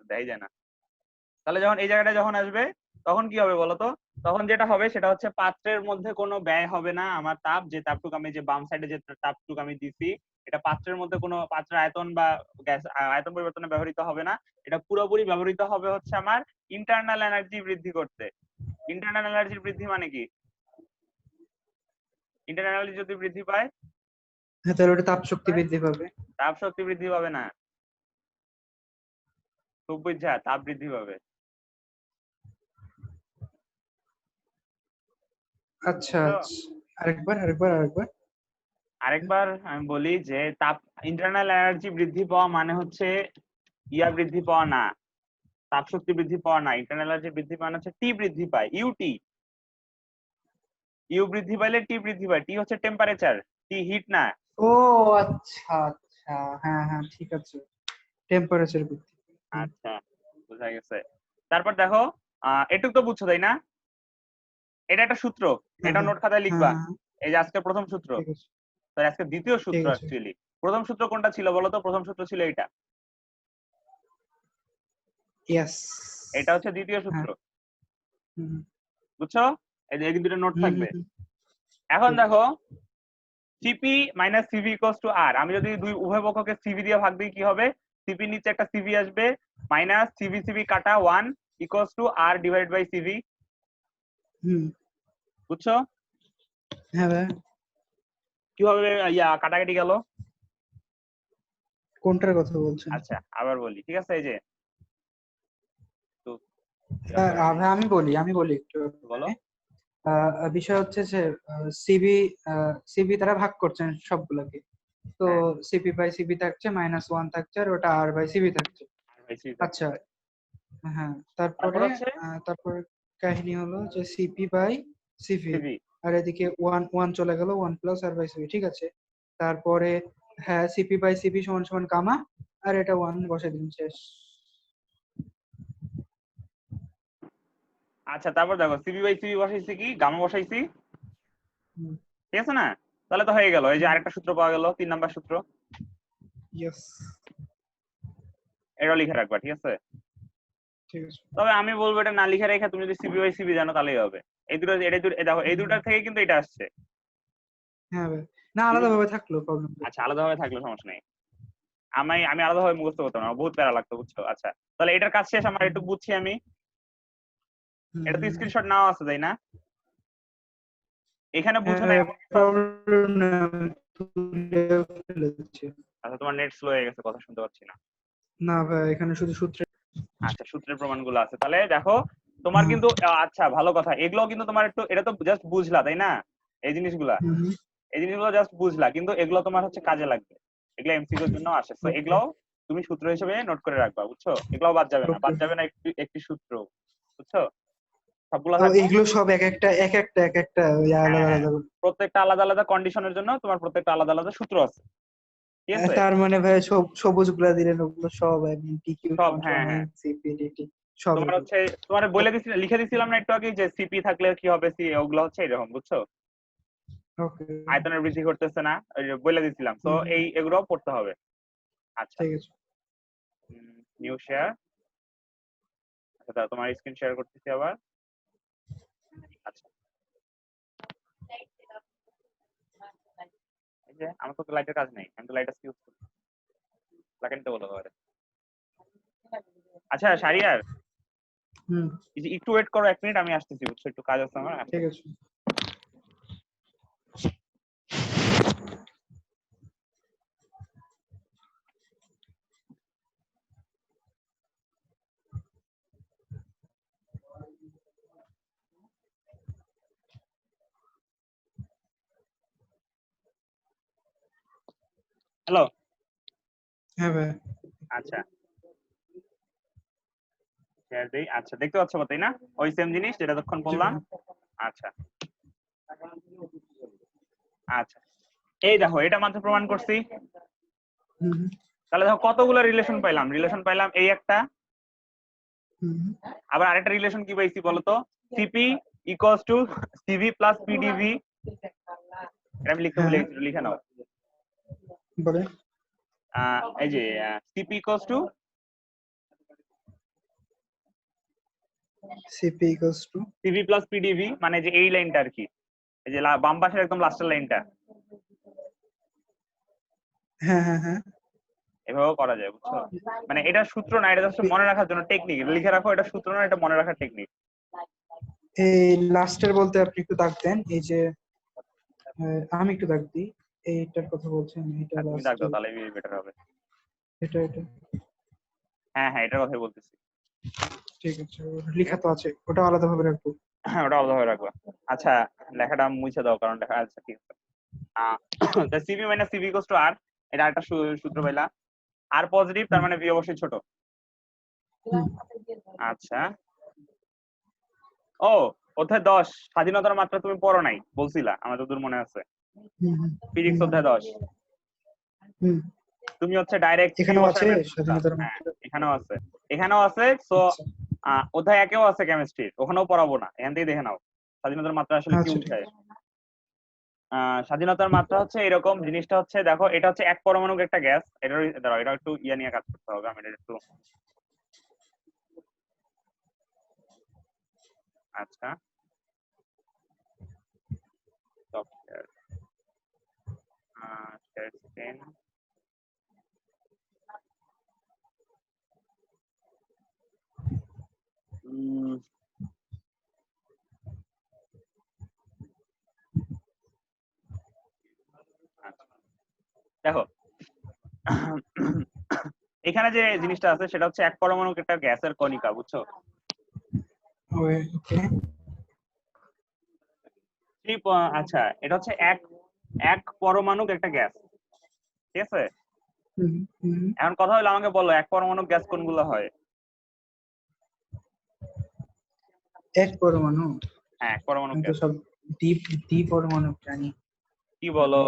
[SPEAKER 1] দেয় যায় না, তাহলে যখন এই জায়গাটা যখন আসবে তখন কি হবে বলতো? তখন যেটা হবে সেটা হচ্ছে পাত্রের মধ্যে কোনো ব্যয় হবে না। আমার তাপ যে তাপটুকু আমি যে বাম সাইডে যে তাপটুকু আমি দিছি, এটা পাত্রের মধ্যে কোনো পাত্রের আয়তন বা গ্যাস আয়তন পরিবর্তনে ব্যবহৃত হবে না। এটা পুরোপুরি ব্যবহৃত হবে হচ্ছে আমার ইন্টারনাল এনার্জি বৃদ্ধি করতে। ইন্টারনাল এনার্জি বৃদ্ধি মানে কি? ইন্টারনাল এনার্জি যদি বৃদ্ধি পায়,
[SPEAKER 2] হ্যাঁ, তাহলে ওটা তাপ শক্তি বৃদ্ধি পাবে।
[SPEAKER 1] তাপ শক্তি বৃদ্ধি পাবে না, খুব বুঝছা, তাপ বৃদ্ধি পাবে।
[SPEAKER 2] আচ্ছা
[SPEAKER 1] তো
[SPEAKER 2] আচ্ছা, আরেকবার।
[SPEAKER 1] আরেকবার আমি বলি যে ইন্টারনাল এনার্জি বৃদ্ধি পাওয়া মানে হচ্ছে বৃদ্ধি পাওয়া না, তাপ শক্তি বৃদ্ধি পাওয়া না। ইন্টারনাল এনার্জি বৃদ্ধি পাওয়া হচ্ছে টি বৃদ্ধি পায়, ইউ বৃদ্ধি পাইলে টি বৃদ্ধি পায়। টি হচ্ছে টেম্পারেচার, টি হিট না।
[SPEAKER 2] ও আচ্ছা আচ্ছা, হ্যাঁ হ্যাঁ ঠিক আছে, টেম্পারেচার বৃদ্ধি।
[SPEAKER 1] আচ্ছা, বোঝা গেছে। তারপর দেখো এটুক তো বুঝছো তাই না? এটা একটা সূত্র,
[SPEAKER 2] হ্যাঁ
[SPEAKER 1] এটা
[SPEAKER 2] হ্যাঁ
[SPEAKER 1] নোট খাতায়
[SPEAKER 2] হ্যাঁ
[SPEAKER 1] লিখবা।
[SPEAKER 2] হ্যাঁ,
[SPEAKER 1] এই যে আজকে প্রথম সূত্র,
[SPEAKER 2] ঠিক আছে
[SPEAKER 1] তাই আজকে দ্বিতীয়
[SPEAKER 2] ঠিক
[SPEAKER 1] সূত্র
[SPEAKER 2] আছে।
[SPEAKER 1] অ্যাকচুয়ালি। প্রথম সূত্র কোনটা ছিল বলো তো? প্রথম সূত্র ছিল এইটা,
[SPEAKER 2] ইয়েস।
[SPEAKER 1] এটা হচ্ছে দ্বিতীয় সূত্র।
[SPEAKER 2] হ্যাঁ। হুম
[SPEAKER 1] বুঝছো? এই যে এই দুটো নোট
[SPEAKER 2] হুম হুম
[SPEAKER 1] থাকবে।
[SPEAKER 2] হুম,
[SPEAKER 1] এখন
[SPEAKER 2] ঠিক আছে।
[SPEAKER 1] দেখো CP minus CV equals to R. আমি যদি উভয় পক্ষকে সিভি দিয়ে ভাগ দিই কি হবে? সিপি নিচে একটা সিভি আসবে, মাইনাস সিভি সিভি কাটা 1 equals to R divide by CV.
[SPEAKER 2] হুম।
[SPEAKER 1] বুঝছো
[SPEAKER 2] হ্যাঁ ভাই।
[SPEAKER 1] কিভাবে কাটাকাটি গেল?
[SPEAKER 2] কোনটার কথা বলছেন?
[SPEAKER 1] আচ্ছা আবার বলি, ঠিক আছে, এই যে তো
[SPEAKER 2] ভাই আমি বলি একটু
[SPEAKER 1] বলো।
[SPEAKER 2] আপনাকে। বিষয় হচ্ছে যে সিবি সিবি তারা ভাগ করছেন সবগুলোকে। তো
[SPEAKER 1] হ্যাঁ,
[SPEAKER 2] সিপি বাই সিবি থাকছে, -1 থাকছে, আর ওটা আর বাই সিবি থাকছে। আচ্ছা। হ্যাঁ,
[SPEAKER 1] তারপর
[SPEAKER 2] তারপরে
[SPEAKER 1] হচ্ছে
[SPEAKER 2] তারপর কাহিনী হলো যে সিপি বাই সিভি,
[SPEAKER 1] সিভি।
[SPEAKER 2] আর এদিকে ওয়ান ওয়ান চলে গেল, 1 + আর/সিভি, ঠিক আছে। তারপরে হ্যাঁ, সিপি বাই সিভি সমান সমান গামা, আর এটা 1 বসে দিন, শেষ।
[SPEAKER 1] আচ্ছা তারপর দেখো সিভি বাই সিভি বসাইছি, কি গামা বসাইছি,
[SPEAKER 2] হুম
[SPEAKER 1] ঠিক আছে না? তাহলে তো হয়ে গেল, এই যে
[SPEAKER 2] হুম,
[SPEAKER 1] আরেকটা সূত্র পাওয়া গেল, 3 নাম্বার সূত্র।
[SPEAKER 2] ইয়েস,
[SPEAKER 1] এটা লিখে রাখবা, ঠিক আছে?
[SPEAKER 2] ঠিক আছে।
[SPEAKER 1] তবে আমি বলবো এটা না লিখে রেখে তুমি যদি সিবি বাই সিবি জানো তাহলেই হবে। এই দুটো দেখো এই
[SPEAKER 2] হুম,
[SPEAKER 1] দুটার থেকে কিন্তু এটা আসছে।
[SPEAKER 2] হ্যাঁ ভাই, না
[SPEAKER 1] তুমি
[SPEAKER 2] আলাদা ভাবে থাকলো প্রবলেম নেই।
[SPEAKER 1] আচ্ছা আলাদাভাবে থাকলে সমস্যা নেই। আমি আলাদাভাবে মুখস্থ করতাম না, বহুত প্যারা লাগতো, বুঝছো? আচ্ছা তাহলে এটার কাজ শেষ, আমার একটু বুঝছি আমি। এটা তো
[SPEAKER 2] হুম,
[SPEAKER 1] স্ক্রিনশট নেওয়া আছে তাই না? এখানে বুঝো না
[SPEAKER 2] হ্যাঁ,
[SPEAKER 1] এমন কিছু আছে?
[SPEAKER 2] প্রবলেম না, আমি তুলে ফেলেছি।
[SPEAKER 1] আচ্ছা তোমার নেট স্লো হয়ে গেছে, কথা শুনতে পাচ্ছি না।
[SPEAKER 2] না ভাই, এখানে শুধু সূত্রে।
[SPEAKER 1] আচ্ছা সূত্রের প্রমাণগুলো আছে, তাহলে দেখো তোমার
[SPEAKER 2] হ্যাঁ।
[SPEAKER 1] কিন্তু আচ্ছা ভালো কথা, এগুলো কিন্তু তোমার একটু, এটা তো জাস্ট বুঝলা তাই না? এই জিনিসগুলা,
[SPEAKER 2] হুম হুম,
[SPEAKER 1] এই জিনিসগুলো জাস্ট বুঝলা, কিন্তু এগুলো তোমার হচ্ছে কাজে লাগবে। এগুলো এমসিকিউর জন্য আসে, তো
[SPEAKER 2] ওকে
[SPEAKER 1] এগুলাও তুমি সূত্র হিসেবে নোট করে রাখবা, বুঝছো? এগুলাও বাদ যাবে না,
[SPEAKER 2] ওকে।
[SPEAKER 1] বাদ যাবে না একটি একটি সূত্র, বুঝছো? সবগুলো
[SPEAKER 2] তো
[SPEAKER 1] থাকবে।
[SPEAKER 2] এগুলো সব এক একটা ওই
[SPEAKER 1] হ্যাঁ
[SPEAKER 2] আলাদা
[SPEAKER 1] হ্যাঁ,
[SPEAKER 2] আলাদা করে।
[SPEAKER 1] প্রত্যেকটা আলাদা আলাদা কন্ডিশনের জন্য তোমার প্রত্যেকটা আলাদা আলাদা সূত্র আছে, ঠিক আছে?
[SPEAKER 2] তার মানে ভাই সব সবুজ গুলা দিলেন, ওগুলো সব একদম টিকিউ
[SPEAKER 1] সব,
[SPEAKER 2] সমান
[SPEAKER 1] হ্যাঁ
[SPEAKER 2] সমান
[SPEAKER 1] হ্যাঁ।
[SPEAKER 2] সিপিডিটি সব
[SPEAKER 1] তোমার
[SPEAKER 2] এগুলো।
[SPEAKER 1] হচ্ছে, তোমার বলে দিছিলাম, লিখে দিছিলাম না একটু আগে যে সিপি থাকলে কি হবে, ওগুলো হচ্ছে এরকম, বুঝছো?
[SPEAKER 2] ওকে।
[SPEAKER 1] আয়তনের বৃদ্ধি করতেছে না, ওই যে বলে দিছিলাম, তো
[SPEAKER 2] হুম হুম,
[SPEAKER 1] এগুলোও পড়তে হবে। আচ্ছা,
[SPEAKER 2] ঠিক আছে।
[SPEAKER 1] New share. আচ্ছা দাঁড়াও, তোমার স্ক্রিন শেয়ার করতেছি আবার। আচ্ছা এই যে আমার তো লাইটের কাজ নেই, আমি তো লাইট ইউজ করি। সেকেন্ডটা বলো হবে। আচ্ছা শারিয়ার,
[SPEAKER 2] হুম,
[SPEAKER 1] একটু ওয়েট করো 1 মিনিট, আমি আসতেছি বুঝছো, একটু কাজ আছে আমার।
[SPEAKER 2] ঠিক আছে।
[SPEAKER 1] হ্যালো।
[SPEAKER 2] হ্যাঁ ভাই।
[SPEAKER 1] আচ্ছা শেয়ার দেই। আচ্ছা দেখতে পাচ্ছ তাই না, ওই সেম জিনিস যেটা তখন
[SPEAKER 2] জি
[SPEAKER 1] বললাম।
[SPEAKER 2] ভাই।
[SPEAKER 1] আচ্ছা আচ্ছা, এই দেখো এটা মাত্র প্রমাণ করছি।
[SPEAKER 2] হুম,
[SPEAKER 1] তাহলে দেখো কতগুলো রিলেশন পাইলাম, এই একটা,
[SPEAKER 2] হুম,
[SPEAKER 1] আবার আরেকটা রিলেশন কি পাইছি বলতো, CP equals to CV plus PDV. এটা আমি লিখতে ভুলে
[SPEAKER 2] হ্যাঁ,
[SPEAKER 1] গেছি, একটু লিখে নাও।
[SPEAKER 2] বলে
[SPEAKER 1] এই যে CP equals two
[SPEAKER 2] CP equals to.
[SPEAKER 1] CV plus PDV, মানে যে এই লাইনটা আর কি, এই যে বাম পাশের একদম লাস্টের লাইনটা।
[SPEAKER 2] হ্যাঁ, হ্যাঁ, হ্যাঁ।
[SPEAKER 1] এভাবেও করা যায় বুঝছো, মানে এটা সূত্র না, এটা হচ্ছে মনে রাখার জন্য টেকনিক, লিখে রাখো, এটা সূত্র না, এটা মনে রাখার টেকনিক।
[SPEAKER 2] এই লাস্টের বলতে আপনি একটু দাগ দেন, এই যে আমি একটু দাগ দিই। এইটার কথা বলছেন, এটা
[SPEAKER 1] আর তুমি দাগ দাও
[SPEAKER 2] লাস্টের।
[SPEAKER 1] তাহলে বেটার হবে।
[SPEAKER 2] এটা এটা
[SPEAKER 1] হ্যাঁ হ্যাঁ, এটার কথাই বলতেছি।
[SPEAKER 2] ঠিক আছে,
[SPEAKER 1] ঠিক
[SPEAKER 2] লেখা
[SPEAKER 1] আছে,
[SPEAKER 2] তো আছে, ওটা আলাদাভাবে রাখবো।
[SPEAKER 1] হ্যাঁ ওটা আলাদা ভাবে রাখবা। আচ্ছা লেখাটা মুছে দাও, কারণ লেখা আছে ঠিক আছে। CV minus CV equals to R, এটা একটা সূত্র পাইলা। আর পজিটিভ, তার
[SPEAKER 2] হুম,
[SPEAKER 1] মানে ভি অবশ্যই ছোট।
[SPEAKER 2] হুম,
[SPEAKER 1] আচ্ছা, ও অধ্যায় 10 স্বাধীনতার মাত্রা তুমি পড়ো নাই বলছিলা, আমার যতদূর মনে আছে,
[SPEAKER 2] হুম, হুম,
[SPEAKER 1] ফিজিক্স
[SPEAKER 2] হুম,
[SPEAKER 1] অধ্যায় 10।
[SPEAKER 2] হুম।
[SPEAKER 1] তুমি হচ্ছে ডাইরেক্ট থ্রি
[SPEAKER 2] এখানেও আছে
[SPEAKER 1] বসাবে।
[SPEAKER 2] স্বাধীনতার
[SPEAKER 1] হ্যাঁ
[SPEAKER 2] মাত্রা।
[SPEAKER 1] এখানেও আছে, এখানেও আছে। সো
[SPEAKER 2] আচ্ছা,
[SPEAKER 1] অধ্যায় 1-এও আছে কেমিস্ট্রি, ওখানেও পড়াবো না, এখান থেকে দেখে নাও স্বাধীনতার মাত্রা আসলে কি
[SPEAKER 2] আচ্ছা, ঠিক
[SPEAKER 1] উঠায়।
[SPEAKER 2] আছে।
[SPEAKER 1] স্বাধীনতার মাত্রা হচ্ছে এরকম, জিনিসটা হচ্ছে দেখো, এটা হচ্ছে এক পরমাণুক একটা গ্যাস। এটার দাঁড়াও, এটা একটু ইয়া নিয়ে কাজ করতে হবে, আমি এটা একটু। আচ্ছা সফটওয়্যার শেয়ার স্ক্রিন। দেখো এখানে যে জিনিসটা আছে সেটা হচ্ছে এক পরমাণুক একটা গ্যাসের কণিকা বুঝছো।
[SPEAKER 2] ওকে।
[SPEAKER 1] আচ্ছা এটা হচ্ছে এক এক পরমাণুক একটা গ্যাস, ঠিক আছে।
[SPEAKER 2] হুম, হুম।
[SPEAKER 1] এখন কথা হলো, আমাকে বলো এক পরমাণুক গ্যাস কোনগুলো হয়।
[SPEAKER 2] এক পরমাণু।
[SPEAKER 1] হ্যাঁ এক পরমাণুক
[SPEAKER 2] আমি তো
[SPEAKER 1] গ্যাস।
[SPEAKER 2] সব দ্বীপ দ্বীপ পরমাণু জানি।
[SPEAKER 1] কি বলো,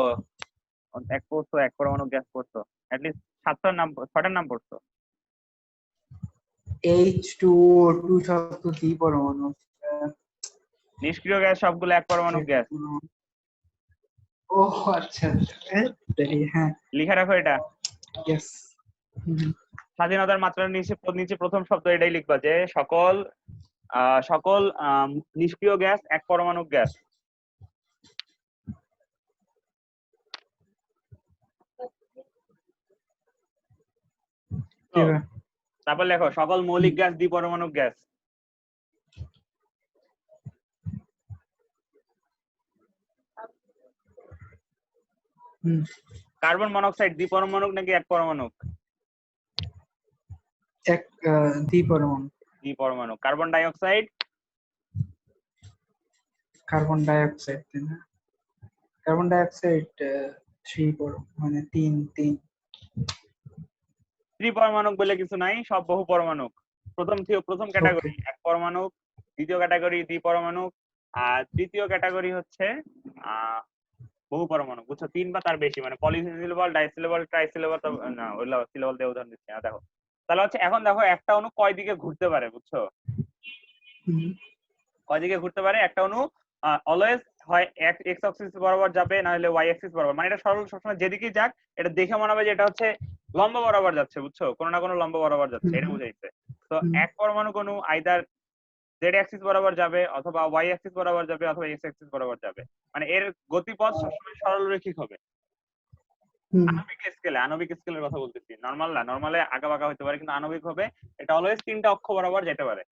[SPEAKER 1] এক পড়ছো, এক পরমাণুক গ্যাস পড়ছো, অ্যাটলিস্ট 6টার নাম পড়ছো।
[SPEAKER 2] H2O2 সব তো দ্বীপ পরমাণু। আহ,
[SPEAKER 1] নিষ্ক্রিয় গ্যাস সবগুলো এক পরমাণুক
[SPEAKER 2] এক
[SPEAKER 1] গ্যাস।
[SPEAKER 2] পরমাণু। ও আচ্ছা, আচ্ছা। হ্যাঁ,
[SPEAKER 1] লিখে রাখো এটা।
[SPEAKER 2] ইয়েস।
[SPEAKER 1] স্বাধীনতার মাত্রার নিচে নিচে প্রথম শব্দ এটাই লিখবা, যে সকল সকল নিষ্ক্রিয় গ্যাস এক পরমাণুক গ্যাস। তো তারপর লেখো সকল মৌলিক গ্যাস দ্বিপরমাণুক গ্যাস। কার্বন মনোক্সাইড দ্বিপরমাণুক নাকি এক পরমাণুক?
[SPEAKER 2] এক দ্বীপ পরমাণু।
[SPEAKER 1] দ্বিপরমাণুক। Carbon die oxide?
[SPEAKER 2] Carbon die oxide, তাই না? কার্বন ডাই অক্সাইড থ্রি মানে তিন তিন।
[SPEAKER 1] ত্রিপরমাণুক বলে কিছু নাই, সব বহু পরমাণুক। প্রথম
[SPEAKER 2] ওকে।
[SPEAKER 1] ক্যাটাগরি এক পরমাণুক, দ্বিতীয় ক্যাটাগরি দ্বিপরমাণুক, আর তৃতীয় ক্যাটাগরি হচ্ছে আহ বহু পরমাণু বুঝছো, 3 বা তার বেশি, মানে পলিসিলেবল, ডাইসিলেবল, ট্রাইসিলেবল। না ওইগুলো সিলেবল দিয়ে উদাহরণ দিচ্ছি না। দেখো তাহলে হচ্ছে, এখন দেখো একটা অণু কয় দিকে ঘুরতে পারে বুঝছো, কয় দিকে ঘুরতে পারে একটা অণু। অলওয়েজ হয় এক্স অ্যাক্সিস বরাবর যাবে, না হলে ওয়াই অ্যাক্সিস বরাবর, মানে এটা সবসময় যেদিকেই যাক এটা দেখে মনে হবে যে এটা হচ্ছে লম্ব বরাবর যাচ্ছে বুঝছো, কোনো না কোনো লম্ব বরাবর যাচ্ছে, এটা বুঝাইছে। তো এক পরমাণু অণু আইদার জেড অ্যাক্সিস বরাবর যাবে, অথবা ওয়াই অ্যাক্সিস বরাবর যাবে, অথবা এক্স অ্যাক্সিস বরাবর যাবে, মানে এর গতিপথ সবসময় সরলরৈখিক হবে।
[SPEAKER 2] হুম,
[SPEAKER 1] আণবিক স্কেলের কথা বলতেছি, নরমাল না। নরমালে আগা বাঁকা হতে পারে, কিন্তু আণবিক হবে এটা অলওয়েজ 3টা অক্ষ বরাবর যেতে পারে।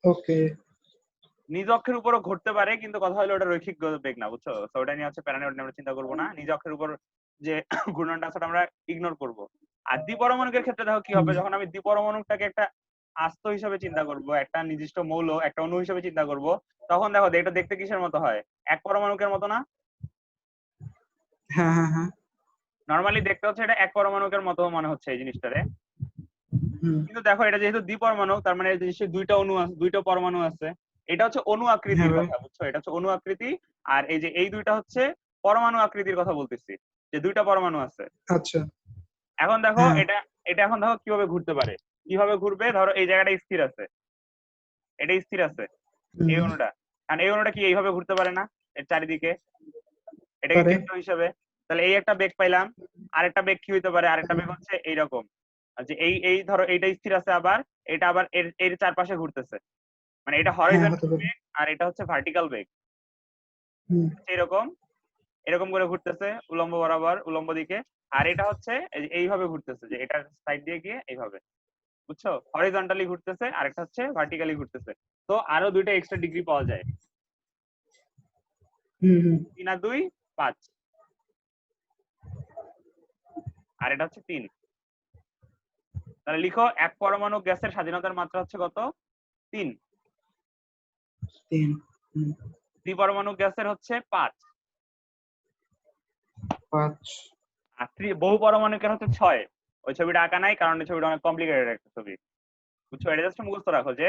[SPEAKER 2] ওকে।
[SPEAKER 1] নিজ অক্ষের উপরও ঘুরতে পারে, কিন্তু কথা হলো ওটা রৈখিক বেগ না, বুঝছো? তো ওটা নিয়ে হচ্ছে প্যারানোইড নিয়ে আমরা চিন্তা করবো না। নিজ অক্ষের উপর যে ঘূর্ণনটা আছে ওটা আমরা ইগনোর করব। আর দ্বিপরমাণুকের ক্ষেত্রে দেখো কি হবে,
[SPEAKER 2] হুম,
[SPEAKER 1] যখন আমি দ্বিপরমাণুটাকে একটা আস্ত হিসেবে চিন্তা করব, একটা নির্দিষ্ট মৌল, একটা অণু হিসেবে চিন্তা করব, তখন দেখো এটা দেখতে কিসের মতো হয়? এক পরমাণুকের মতো না?
[SPEAKER 2] হ্যাঁ হ্যাঁ হ্যাঁ।
[SPEAKER 1] নরমালি দেখতে হচ্ছে এটা এক পরমাণুকের মতো মনে হচ্ছে এই জিনিসটারে।
[SPEAKER 2] হুম,
[SPEAKER 1] কিন্তু দেখো এটা যেহেতু দ্বিপরমাণু, তার মানে এই জিনিসের দুইটা অণু আছে, দুইটা পরমাণু আছে। এটা হচ্ছে অণু
[SPEAKER 2] হ্যাঁ
[SPEAKER 1] আকৃতির
[SPEAKER 2] ভাই।
[SPEAKER 1] কথা, বুঝছো? এটা হচ্ছে অণু আকৃতি। আর এই যে এই দুইটা হচ্ছে পরমাণু আকৃতির কথা বলতেছি, যে দুইটা পরমাণু আছে।
[SPEAKER 2] আচ্ছা।
[SPEAKER 1] এখন দেখো
[SPEAKER 2] হ্যাঁ।
[SPEAKER 1] এটা এটা এখন দেখো কিভাবে ঘুরতে পারে। কিভাবে ঘুরবে, ধরো এই জায়গাটা স্থির আছে, এটা স্থির আছে, এই
[SPEAKER 2] হুম,
[SPEAKER 1] অণুটা। কারণ এই অণুটা কি এইভাবে ঘুরতে পারে না এর চারিদিকে? এটাকে
[SPEAKER 2] পারে।
[SPEAKER 1] কেন্দ্র হিসেবে। তাহলে এই একটা বেগ পাইলাম। আরেকটা বেগ কি হইতে পারে? আরেকটা
[SPEAKER 2] হুম,
[SPEAKER 1] বেগ হচ্ছে এইরকম, যে এই এই ধরো এইটা স্থির আছে, আবার এটা আবার এর এর চারপাশে ঘুরতেছে। মানে এটা
[SPEAKER 2] হ্যাঁ হতে
[SPEAKER 1] হরাইজন্টাল
[SPEAKER 2] পারে।
[SPEAKER 1] বেগ আর এটা হচ্ছে ভার্টিক্যাল বেগ।
[SPEAKER 2] হুম,
[SPEAKER 1] এরকম এরকম করে ঘুরতেছে উলম্ব বরাবর, উলম্ব দিকে। আর এটা হচ্ছে এইভাবে ঘুরতেছে, যে এটার সাইড দিয়ে গিয়ে এইভাবে, বুঝছো? হরিজন্টালি ঘুরতেছে, আর একটা হচ্ছে ভার্টিক্যালি ঘুরতেছে। তো আরো দুইটা এক্সট্রা ডিগ্রি পাওয়া যায়।
[SPEAKER 2] হুম, হুম,
[SPEAKER 1] 3 আর 2 5, আর এটা হচ্ছে 3। তাহলে লিখো এক পরমাণু গ্যাসের স্বাধীনতার মাত্রা হচ্ছে কত? 3।
[SPEAKER 2] 3। হুম,
[SPEAKER 1] দ্বিপরমাণু গ্যাসের হচ্ছে 5।
[SPEAKER 2] 5।
[SPEAKER 1] আর বহু পরমাণুকের হচ্ছে 6। ওই ছবিটা আঁকা নাই, কারণ এই ছবিটা অনেক কমপ্লিকেটেড একটা ছবি, বুঝছো? এটা জাস্ট মুখস্থ রাখো যে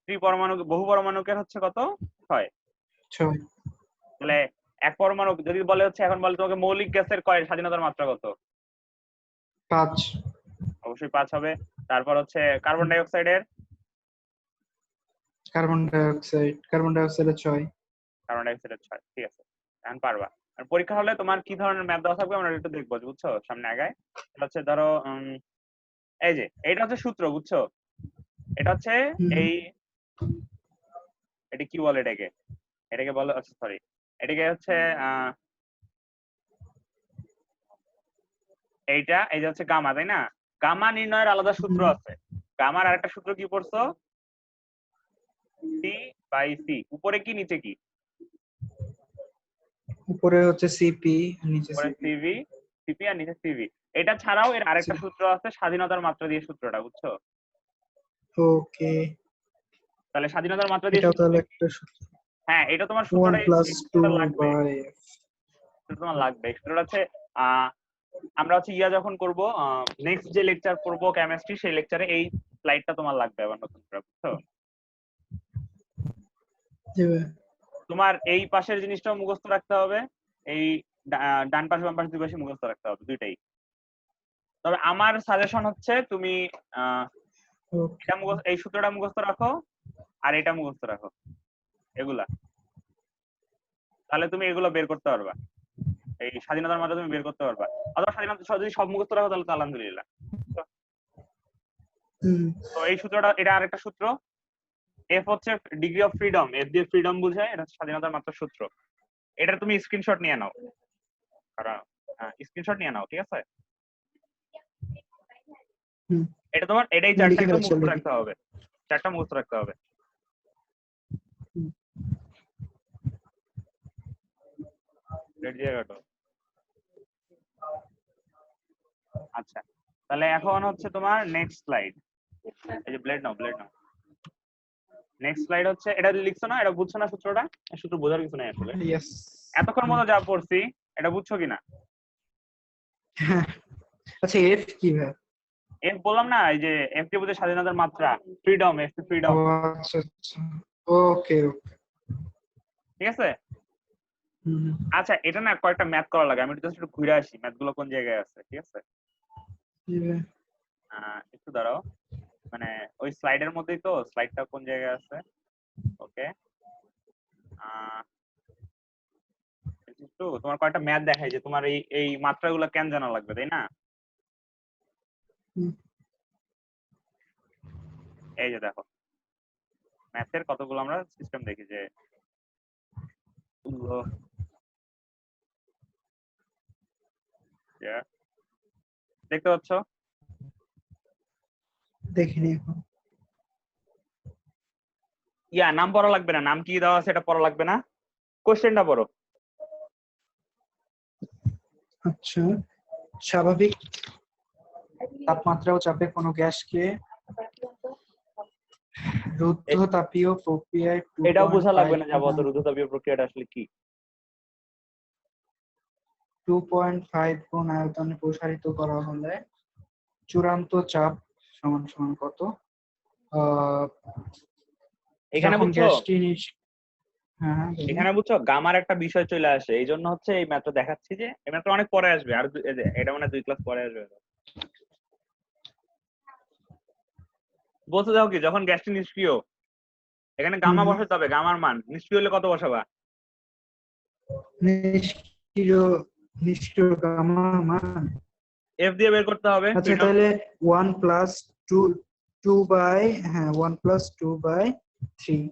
[SPEAKER 1] ত্রিপরমাণু বহু পরমাণুকের হচ্ছে কত? 6।
[SPEAKER 2] 6।
[SPEAKER 1] তাহলে এক পরমাণু যদি বলে হচ্ছে, এখন বলে তোমাকে মৌলিক গ্যাসের কয় স্বাধীনতার মাত্রা কত?
[SPEAKER 2] 5।
[SPEAKER 1] অবশ্যই 5 হবে। তারপর হচ্ছে কার্বন ডাই অক্সাইডের?
[SPEAKER 2] কার্বন ডাই অক্সাইডের 6।
[SPEAKER 1] কার্বন ডাই অক্সাইডের 6। ঠিক আছে, এখন পারবা। আর পরীক্ষা হলে তোমার কি ধরনের ম্যাথ দেওয়া থাকবে আমরা একটু দেখবো, বুঝছো? সামনে আগায়। এটা হচ্ছে ধরো এই যে এটা হচ্ছে সূত্র, বুঝছো? এটা হচ্ছে
[SPEAKER 2] হুম,
[SPEAKER 1] এই, এটা কি বলে এটাকে? এটাকে বলে, আচ্ছা সরি, এটাকে হচ্ছে এইটা, এই যে হচ্ছে গামা, তাই না? গামা নির্ণয়ের আলাদা সূত্র
[SPEAKER 2] হুম।
[SPEAKER 1] আছে। গামার আরেকটা সূত্র কি পড়ছো? C by C. উপরে কি নিচে কি?
[SPEAKER 2] উপরে হচ্ছে সিপি, নিচে
[SPEAKER 1] উপরে
[SPEAKER 2] সিপি।
[SPEAKER 1] সিভি, সিপি আর নিচে সিভি। এটা ছাড়াও এর আরেকটা সূত্র আছে, স্বাধীনতার মাত্রা দিয়ে সূত্রটা, বুঝছো?
[SPEAKER 2] ওকে।
[SPEAKER 1] তাহলে স্বাধীনতার মাত্রা দিয়ে
[SPEAKER 2] এটাও
[SPEAKER 1] সূত্র
[SPEAKER 2] তাহলে
[SPEAKER 1] কি?
[SPEAKER 2] একটা
[SPEAKER 1] হ্যাঁ, এটা তোমার
[SPEAKER 2] 1
[SPEAKER 1] সূত্রটা,
[SPEAKER 2] প্লাস
[SPEAKER 1] এই
[SPEAKER 2] টু
[SPEAKER 1] সূত্রটা লাগবে।
[SPEAKER 2] বাই।
[SPEAKER 1] সূত্রটা তোমার লাগবে। সূত্রটা হচ্ছে আহ আমরা হচ্ছে যখন করব নেক্সট যে লেকচার করব কেমিস্ট্রি, সেই লেকচারে এই স্লাইডটা তোমার লাগবে আবার নতুন করে, বুঝছো? তোমার এই পাশের জিনিসটাও মুখস্থ রাখতে হবে, এই ডান পাশ বাম পাশ দুই পাশে মুখস্থ রাখতে হবে, দুইটাই। তবে আমার সাজেশন হচ্ছে তুমি আহ
[SPEAKER 2] ওকে।
[SPEAKER 1] এই সূত্রটা মুখস্থ রাখো, আর এটা মুখস্থ রাখো, এগুলা। তাহলে তুমি এগুলো বের করতে পারবা, এই স্বাধীনতার মাত্রা তুমি বের করতে পারবা। অথবা স্বাধীনতা যদি সব মুখস্থ রাখো তাহলে তো আলহামদুলিল্লাহ।
[SPEAKER 2] হুম,
[SPEAKER 1] তো এই সূত্রটা, এটা আরেকটা সূত্র। এফ হচ্ছে ডিগ্রি অফ ফ্রিডম, এফ দিয়ে ফ্রিডম বোঝায়, এটা হচ্ছে স্বাধীনতার মাত্রার সূত্র। এটা তুমি স্ক্রিনশট নিয়ে নাও, কারণ স্ক্রিনশট নিয়ে নাও, ঠিক আছে?
[SPEAKER 2] হুম।
[SPEAKER 1] এটা তোমার, এটাই
[SPEAKER 2] না,
[SPEAKER 1] চারটা
[SPEAKER 2] লিখে
[SPEAKER 1] একদম
[SPEAKER 2] ফেলেছি
[SPEAKER 1] মুখস্থ
[SPEAKER 2] অলরেডি।
[SPEAKER 1] রাখতে হবে, চারটা মুখস্থ রাখতে হবে। রেড দিয়ে কাটো। আচ্ছা, তাহলে এখন হচ্ছে তোমার নেক্সট স্লাইড। এই যে ব্লেড নাও, ব্লেড নাও। নেক্সট স্লাইড হচ্ছে, এটা লিখছো না? এটা বুঝছো না সূত্রটা? সূত্র বোঝার কিছু নাই আসলে।
[SPEAKER 2] ইয়েস।
[SPEAKER 1] এতক্ষণ মতো যা পড়ছি এটা বুঝছো কিনা?
[SPEAKER 2] হ্যাঁ। আচ্ছা, এফ কি ভাই?
[SPEAKER 1] এফ বললাম না, এই যে এফ টি বোঝায় স্বাধীনতার মাত্রা, ফ্রিডম, এফ
[SPEAKER 2] ও
[SPEAKER 1] ফ্রিডম।
[SPEAKER 2] আচ্ছা আচ্ছা। ওকে ওকে।
[SPEAKER 1] ঠিক আছে।
[SPEAKER 2] হুম,
[SPEAKER 1] আচ্ছা, এটা না কয়েকটা ম্যাথ করা লাগে, আমি একটু ঘুরে আসি ম্যাথ গুলো কোন জায়গায় আছে, ঠিক আছে?
[SPEAKER 2] জি ভাই।
[SPEAKER 1] একটু দাঁড়াও, মানে ওই স্লাইডের মধ্যেই তো, স্লাইডটা কোন জায়গায় আছে? ওকে। একটু তোমার কয়েকটা ম্যাথ দেখাই, যে তোমার এই এই মাত্রাগুলো কেন জানা লাগবে, তাই না?
[SPEAKER 2] হুম,
[SPEAKER 1] এই যে দেখো, ম্যাথের কতগুলো আমরা সিস্টেম দেখি, যে Yeah. দেখতে পাচ্ছ?
[SPEAKER 2] দেখিনি এখন।
[SPEAKER 1] নাম পড়া লাগবে না, নাম কি দেওয়া আছে এটা পড়া লাগবে না, কোশ্চেনটা পড়ো।
[SPEAKER 2] আচ্ছা, স্বাভাবিক তাপমাত্রা ও চাপে কোনো গ্যাসকে রুদ্ধতাপীয় প্রক্রিয়ায়
[SPEAKER 1] এটাও বোঝা লাগবে না
[SPEAKER 2] 2.5
[SPEAKER 1] যাবত রুদ্ধতাপীয় প্রক্রিয়াটা আসলে কি।
[SPEAKER 2] 2.5 গুণ আয়তনে প্রসারিত করা হলে চূড়ান্ত চাপ সমান সমান কত?
[SPEAKER 1] এখানে
[SPEAKER 2] যখন
[SPEAKER 1] বুঝছো,
[SPEAKER 2] গ্যাসটি হ্যাঁ, বলুন।
[SPEAKER 1] এখানে বুঝছো গামার একটা বিষয় চলে আসে, এই জন্য হচ্ছে এই ম্যাথটা দেখাচ্ছি যে এই ম্যাথটা অনেক পরে আসবে, আর এটা মানে 2 ক্লাস পরে আসবে। বলতে দাও কি, যখন গ্যাসটি নিষ্ক্রিয়, এখানে গামা বসাতে হবে, গামার মান নিষ্ক্রিয় হলে কত বসাবা?
[SPEAKER 2] নিষ্ক্রিয় নিষ্ক্রিয় গামা মান,
[SPEAKER 1] এফ দিয়ে বের করতে হবে।
[SPEAKER 2] আচ্ছা তাহলে 1+2/3।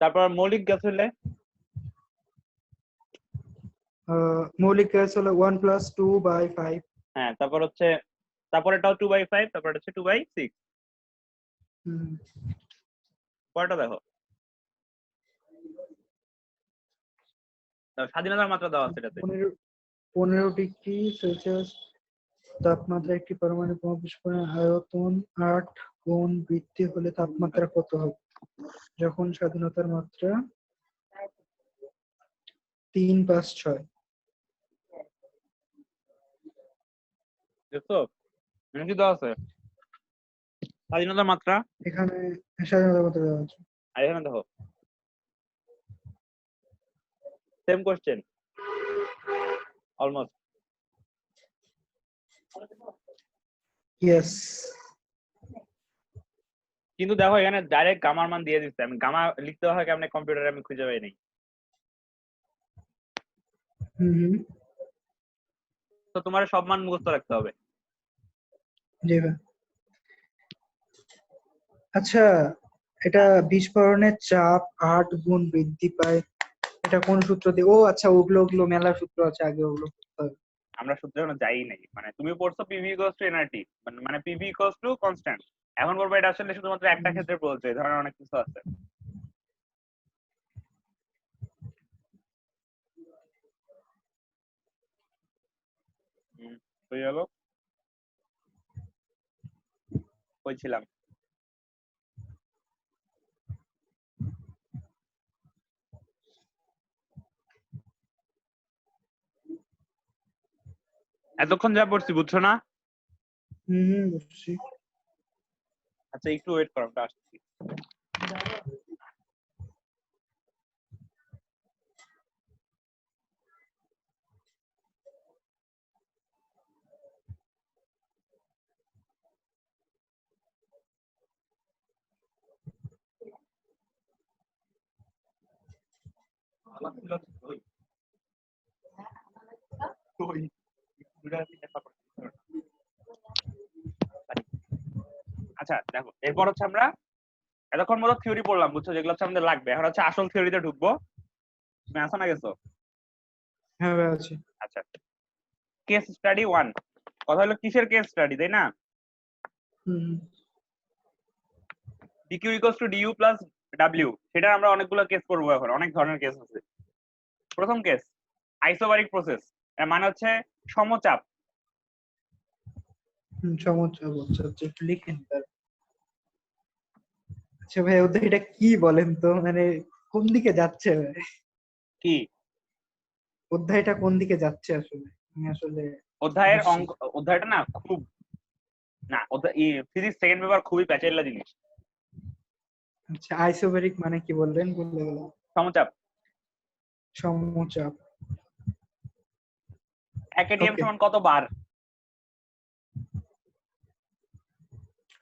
[SPEAKER 1] তারপর মৌলিক গ্যাস হলে
[SPEAKER 2] মৌলিক গ্যাস হলো 1+2/5।
[SPEAKER 1] হ্যাঁ, তারপর হচ্ছে তারপরেটাও 2/5, তারপর হচ্ছে 2/6। পরেরটা দেখো, স্বাধীনতার মাত্রা দেওয়া আছে এটাতে।
[SPEAKER 2] 15 ডিগ্রি সেলসিয়াস তাপমাত্রা একটি পারমাণবিক বোমা বিস্ফোরণের আয়তন 8 গুণ বৃদ্ধি হলে তাপমাত্রা কত হবে? যখন স্বাধীনতার মাত্রা 3, 5, 6।
[SPEAKER 1] দেখছো কি দেওয়া আছে? স্বাধীনতার মাত্রা,
[SPEAKER 2] এখানে স্বাধীনতার মাত্রা দেওয়া আছে।
[SPEAKER 1] আর এখানে দেখো সেম কোশ্চেন অলমোস্ট।
[SPEAKER 2] ইয়েস।
[SPEAKER 1] কিন্তু দেখো এখানে ডাইরেক্ট গামার মান দিয়ে দিচ্ছে, আমি গামা লিখতে হয় কেমনে কম্পিউটারে আমি খুঁজে পাই নাই। তো তোমার সব মান মুখস্থ রাখতে হবে।
[SPEAKER 2] জি ভাই। আচ্ছা, এটা বিস্ফোরণের চাপ 8 গুণ বৃদ্ধি পায়, এটা কোন সূত্র দিয়ে? ও আচ্ছা, ওগুলো মেলা সূত্র আছে, আগে ওগুলো করতে হবে।
[SPEAKER 1] আমরা সূত্রে এখনো যাই নাই, মানে তুমি পড়ছো পিভি ইকুয়ালস টু এনআরটি, মানে পিভি ইকুয়ালস টু কনস্ট্যান্ট। এখন বলবো এটা আসলে শুধুমাত্র একটা ক্ষেত্রে প্রযোজ্য, এই ধরনের অনেক কিছু আছে। হয়ে গেল, বলছিলাম এতক্ষণ যা পড়ছি বুঝছো না?
[SPEAKER 2] বুঝছি।
[SPEAKER 1] আচ্ছা একটু ওয়েট করো, আমরা আসছি। আচ্ছা দেখো, এরপর হচ্ছে আমরা এতক্ষণ মতো থিওরি পড়লাম, বুঝছো, যেগুলো হচ্ছে আমাদের লাগবে। এখন হচ্ছে আসল থিওরিতে ঢুকবো। তুমি আসো না গেছো?
[SPEAKER 2] হ্যাঁ ভাই, আছে।
[SPEAKER 1] আচ্ছা, কেস স্টাডি 1। কথা হলো কিসের কেস স্টাডি, তাই না? DQ equals to DU plus W, সেটা আমরা অনেকগুলো কেস করবো এখন, অনেক ধরনের কেস আছে। প্রথম কেস আইসোবারিক প্রসেস, এর মানে হচ্ছে সমচাপ।
[SPEAKER 2] সমচাপ, আচ্ছা আচ্ছা, একটু লিখেন তার। আচ্ছা ভাই, ওদের এটা কি বলেন তো, মানে কোন দিকে যাচ্ছে ভাই?
[SPEAKER 1] কি
[SPEAKER 2] অধ্যায়টা কোন দিকে যাচ্ছে আসলে? আমি আসলে
[SPEAKER 1] অধ্যায়ের
[SPEAKER 2] বুঝছি।
[SPEAKER 1] অঙ্ক, অধ্যায়টা না খুব, না অধ্যায় ফিজিক্স সেকেন্ড পেপার খুবই প্যাচাইলা জিনিস।
[SPEAKER 2] আচ্ছা, আইসোবারিক মানে কি বললেন, বললে গেল?
[SPEAKER 1] সমচাপ।
[SPEAKER 2] সমচাপ।
[SPEAKER 1] একেডিএম
[SPEAKER 2] ওকে।
[SPEAKER 1] সমান কত বার?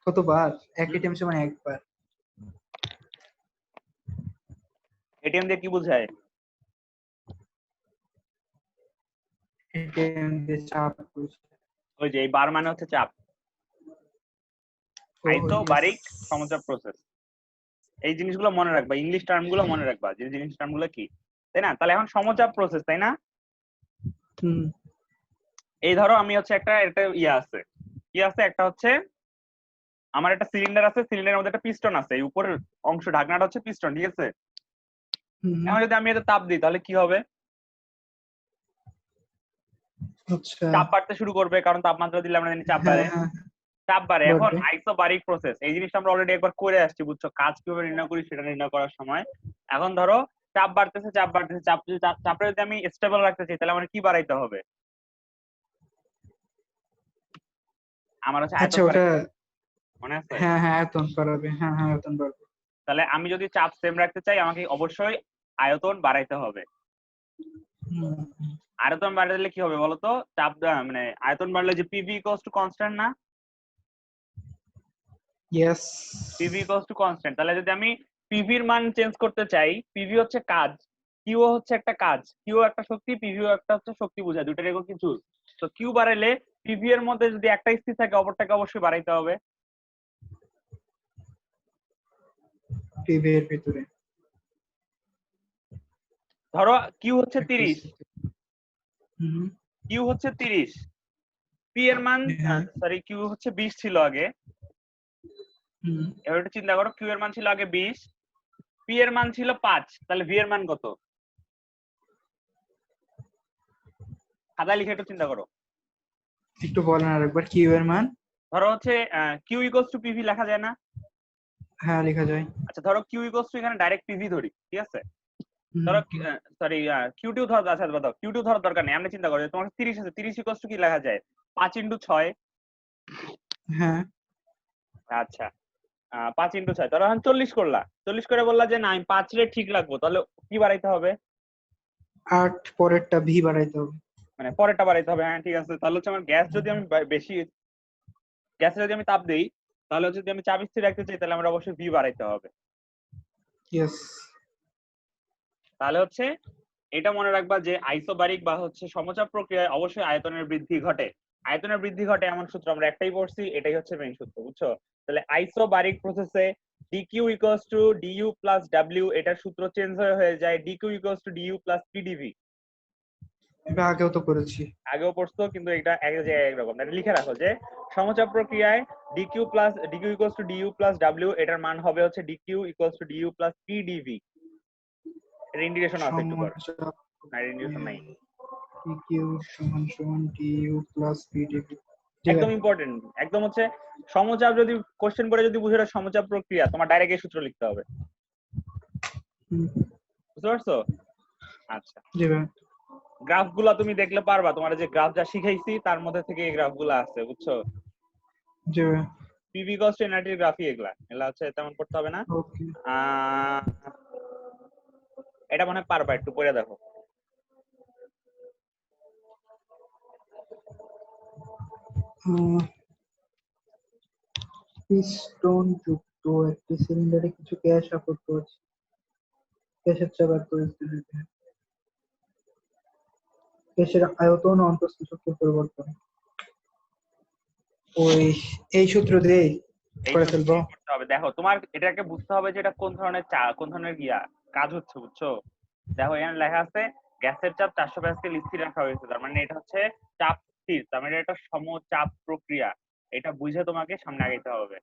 [SPEAKER 2] কতবার? এক এটিএম সমান একবার।
[SPEAKER 1] এটিএম দিয়ে কি বোঝায়?
[SPEAKER 2] এটিএম দিয়ে চাপ বুঝি।
[SPEAKER 1] ওই যে এই বার মানে হচ্ছে চাপ।
[SPEAKER 2] ও
[SPEAKER 1] আইসোবারিক
[SPEAKER 2] ইয়েস।
[SPEAKER 1] সমচাপ প্রসেস, এই জিনিসগুলো মনে রাখবা, ইংলিশ টার্ম গুলো মনে রাখবা যে জিনিস টার্ম গুলো কি, তাই না? তাহলে এখন সমচাপ প্রসেস, তাই না?
[SPEAKER 2] হুম।
[SPEAKER 1] এই ধরো আমি হচ্ছে একটা আছে, কি আছে, একটা হচ্ছে আমার একটা সিলিন্ডার আছে, সিলিন্ডারের মধ্যে একটা পিস্টন আছে, এই উপরের অংশ ঢাকনাটা হচ্ছে পিস্টন, ঠিক আছে?
[SPEAKER 2] হুম,
[SPEAKER 1] এখন যদি আমি এতে তাপ দিই তাহলে কি হবে?
[SPEAKER 2] আচ্ছা,
[SPEAKER 1] চাপ বাড়তে শুরু করবে, কারণ তাপমাত্রা দিলে আমরা জানি চাপ
[SPEAKER 2] হ্যাঁ
[SPEAKER 1] বাড়ে।
[SPEAKER 2] হ্যাঁ
[SPEAKER 1] চাপ বাড়ে। এখন
[SPEAKER 2] বাড়বে।
[SPEAKER 1] আইসোবারিক প্রসেস, এই জিনিসটা আমরা অলরেডি একবার করে আসছি, বুঝছো? কাজ কিভাবে নির্ণয় করি সেটা নির্ণয় করার সময়। এখন ধরো চাপ বাড়তেছে, চাপ বাড়তেছে, চাপটা যদি আমি স্টেবল রাখতে চাই তাহলে আমার কি বাড়াইতে হবে? আমার হচ্ছে
[SPEAKER 2] আচ্ছা
[SPEAKER 1] আয়তন
[SPEAKER 2] ওটা,
[SPEAKER 1] বাড়াইতে হবে, মনে আছে?
[SPEAKER 2] হ্যাঁ হ্যাঁ আয়তন বাড়াবে, হ্যাঁ হ্যাঁ আয়তন বাড়বে।
[SPEAKER 1] তাহলে আমি যদি চাপ সেম রাখতে চাই আমাকে অবশ্যই আয়তন বাড়াইতে হবে।
[SPEAKER 2] হুম,
[SPEAKER 1] আয়তন বাড়াইলে কি হবে বলতো? চাপ মানে আয়তন বাড়লে যে পিভি ইকুয়ালস টু কনস্ট্যান্ট না?
[SPEAKER 2] Yes.
[SPEAKER 1] PV equals to constant. তাহলে যদি আমি পিভির মান চেঞ্জ করতে চাই, পিভি হচ্ছে কাজ, কিউ হচ্ছে একটা কাজ, কিউ একটা শক্তি, পিভিও একটা হচ্ছে শক্তি বোঝায়, দুইটার একক কি জুল। তো কিউ বাড়াইলে পিভি এর মধ্যে যদি একটা স্থির থাকে অপরটাকে অবশ্যই বাড়াইতে হবে।
[SPEAKER 2] পিভি এর ভিতরে
[SPEAKER 1] ধরো কিউ হচ্ছে
[SPEAKER 2] একটা
[SPEAKER 1] 30,
[SPEAKER 2] হুম,
[SPEAKER 1] কিউ হচ্ছে 30, পি এর মান,
[SPEAKER 2] হ্যাঁ,
[SPEAKER 1] সরি কিউ হচ্ছে 20 ছিল আগে।
[SPEAKER 2] হুম,
[SPEAKER 1] এবার একটু চিন্তা করো, কিউ এর মান ছিল আগে 20, পি এর মান ছিল 5, তাহলে ভি এর মান কত? খাতায় লিখে একটু চিন্তা করো।
[SPEAKER 2] একটু বলেন আরেকবার, কিউ এর মান।
[SPEAKER 1] ধরো হচ্ছে কিউ ইকুয়ালস টু পিভি লেখা যায় না?
[SPEAKER 2] হ্যাঁ লেখা যায়।
[SPEAKER 1] আচ্ছা ধরো কিউ ইকুয়ালস টু এখানে ডাইরেক্ট পিভি ধরি, ঠিক আছে?
[SPEAKER 2] হুম,
[SPEAKER 1] ধরো সরি কিউ টু ধর, আচ্ছা বাদ দাও, কিউ টু ধরার দরকার নেই, আমরা চিন্তা করি তোমার 30 আছে, 30 ইকুয়ালস টু কি লেখা যায়? 5 ইনটু 6।
[SPEAKER 2] হ্যাঁ,
[SPEAKER 1] আচ্ছা 5 ইনটু 6, ধরো এখন 40 করলা, 40 করে বললা যে না আমি 5 রে ঠিক রাখবো, তাহলে কি বাড়াইতে হবে?
[SPEAKER 2] 8 পরেরটা ভি বাড়াইতে হবে।
[SPEAKER 1] মানে পরেরটা বাড়াইতে হবে, হ্যাঁ ঠিক আছে। তাহলে হচ্ছে আমার গ্যাস যদি আমি বেশি, গ্যাসে যদি আমি তাপ দেই তাহলে হচ্ছে যদি আমি চাপ স্থির রাখতে চাই তাহলে আমার অবশ্যই ভি বাড়াইতে হবে।
[SPEAKER 2] ইয়েস।
[SPEAKER 1] তাহলে হচ্ছে এটা মনে রাখবা যে আইসোবারিক বা হচ্ছে সমচাপ প্রক্রিয়ায় অবশ্যই আয়তনের বৃদ্ধি ঘটে। আয়তনের বৃদ্ধি ঘটে এমন সূত্র আমরা একটাই পড়ছি, এটাই হচ্ছে মেইন সূত্র, বুঝছো? তাহলে আইসোবারিক প্রসেসে DQ equals to DU plus W, এটার সূত্র চেঞ্জ হয়ে যায় DQ equals to DU plus PDV.
[SPEAKER 2] এটা আগেও তো করেছি।
[SPEAKER 1] আগেও পড়ছো, কিন্তু এটা এক জায়গায় একরকম। এটা লিখে রাখো যে সমচাপ প্রক্রিয়ায় DQ equals to DU plus W, এটার মান হবে হচ্ছে DQ equals to DU plus PDV. এর ইন্ডিকেশন আছে একটু পরে,
[SPEAKER 2] সমচাপ
[SPEAKER 1] না ইন্ডিকেশন নাই।
[SPEAKER 2] কিউ সমান সমান ডিইউ প্লাস পিডিভি।
[SPEAKER 1] একদম ইম্পর্টেন্ট, একদম হচ্ছে সমচাপ যদি কোশ্চেন করে যদি বুঝে এটা সমচাপ প্রক্রিয়া, তোমার ডাইরেক্ট এই সূত্র লিখতে হবে, বুঝতে পারছো? আচ্ছা
[SPEAKER 2] জি ভাই।
[SPEAKER 1] গ্রাফ গুলা তুমি দেখলে পারবা, তোমার যে গ্রাফ যা শিখাইছি তার মধ্যে থেকে এই গ্রাফ গুলা আছে, বুঝছো?
[SPEAKER 2] জি ভাই।
[SPEAKER 1] পিভি কস্ট এনার্জির গ্রাফই এগুলা, এগুলা হচ্ছে তেমন করতে হবে না।
[SPEAKER 2] ওকে।
[SPEAKER 1] আহ এটা মনে হয় পারবা, একটু পড়ে দেখো।
[SPEAKER 2] পিস্টন যুক্ত একটি সিলিন্ডারে কিছু গ্যাস আবদ্ধ আছে। গ্যাসের চাপের পরিস্থিতিতে গ্যাসের আয়তন ও অন্তঃস্থ শক্তির পরিবর্তন। ওই এই সূত্র দিয়েই
[SPEAKER 1] এই
[SPEAKER 2] করে
[SPEAKER 1] সূত্র
[SPEAKER 2] ফেলবো।
[SPEAKER 1] দিয়ে করতে হবে। দেখো তোমার এটাকে বুঝতে হবে যে এটা কোন ধরনের কোন ধরনের কাজ হচ্ছে, বুঝছো? দেখো এখানে লেখা আছে গ্যাসের চাপ 400 প্যাসকেল স্থির রাখা হয়েছে, তার মানে এটা হচ্ছে চাপ স্থির, তার মানে এটা সমচাপ প্রক্রিয়া। এটা বুঝে তোমাকে সামনে আগাইতে হবে,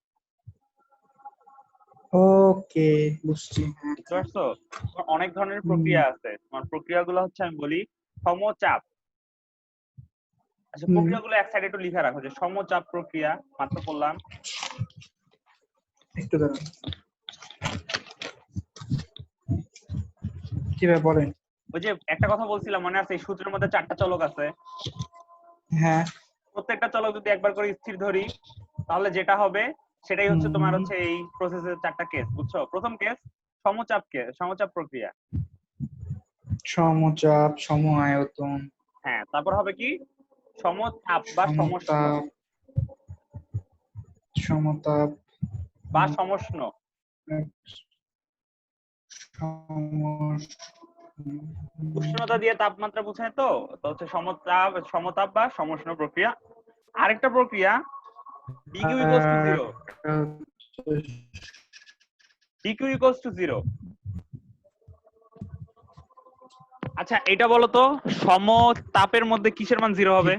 [SPEAKER 2] ওকে, বুঝছি।
[SPEAKER 1] বুঝতে পারছো? তোমার অনেক ধরনের
[SPEAKER 2] হুম,
[SPEAKER 1] প্রক্রিয়া আছে, তোমার প্রক্রিয়াগুলো হচ্ছে আমি বলি সমচাপ। আচ্ছা
[SPEAKER 2] হুম,
[SPEAKER 1] প্রক্রিয়াগুলো এক সাইডে একটু লিখে রাখো যে সমচাপ প্রক্রিয়া, মাত্র বললাম।
[SPEAKER 2] একটু দাঁড়ান। কিভাবে বলেন?
[SPEAKER 1] ওই যে একটা কথা বলছিলাম মনে আছে, এই সূত্রের মধ্যে 4টা চলক আছে,
[SPEAKER 2] হ্যাঁ।
[SPEAKER 1] প্রত্যেকটা চলক যদি একবার করে স্থির ধরি তাহলে যেটা হবে সেটাই হচ্ছে তোমার
[SPEAKER 2] হুম,
[SPEAKER 1] হচ্ছে এই প্রসেসের 4টা কেস, বুঝছো? প্রথম কেস সমচাপ প্রক্রিয়া।
[SPEAKER 2] সমচাপ, সম আয়তন,
[SPEAKER 1] হ্যাঁ তারপর হবে কি সমতাপ বা সমষ্ণ,
[SPEAKER 2] সমতাপ, সমতাপ,
[SPEAKER 1] বা সমষ্ণ। উষ্ণতা দিয়ে তাপমাত্রা বোঝায়, তো তো হচ্ছে সমতাপ বা সমষ্ণ প্রক্রিয়া। আরেকটা প্রক্রিয়া DQ equals two zero, DQ equals two zero. আচ্ছা এটা বলো তো সমতাপের মধ্যে কিসের মান জিরো হবে?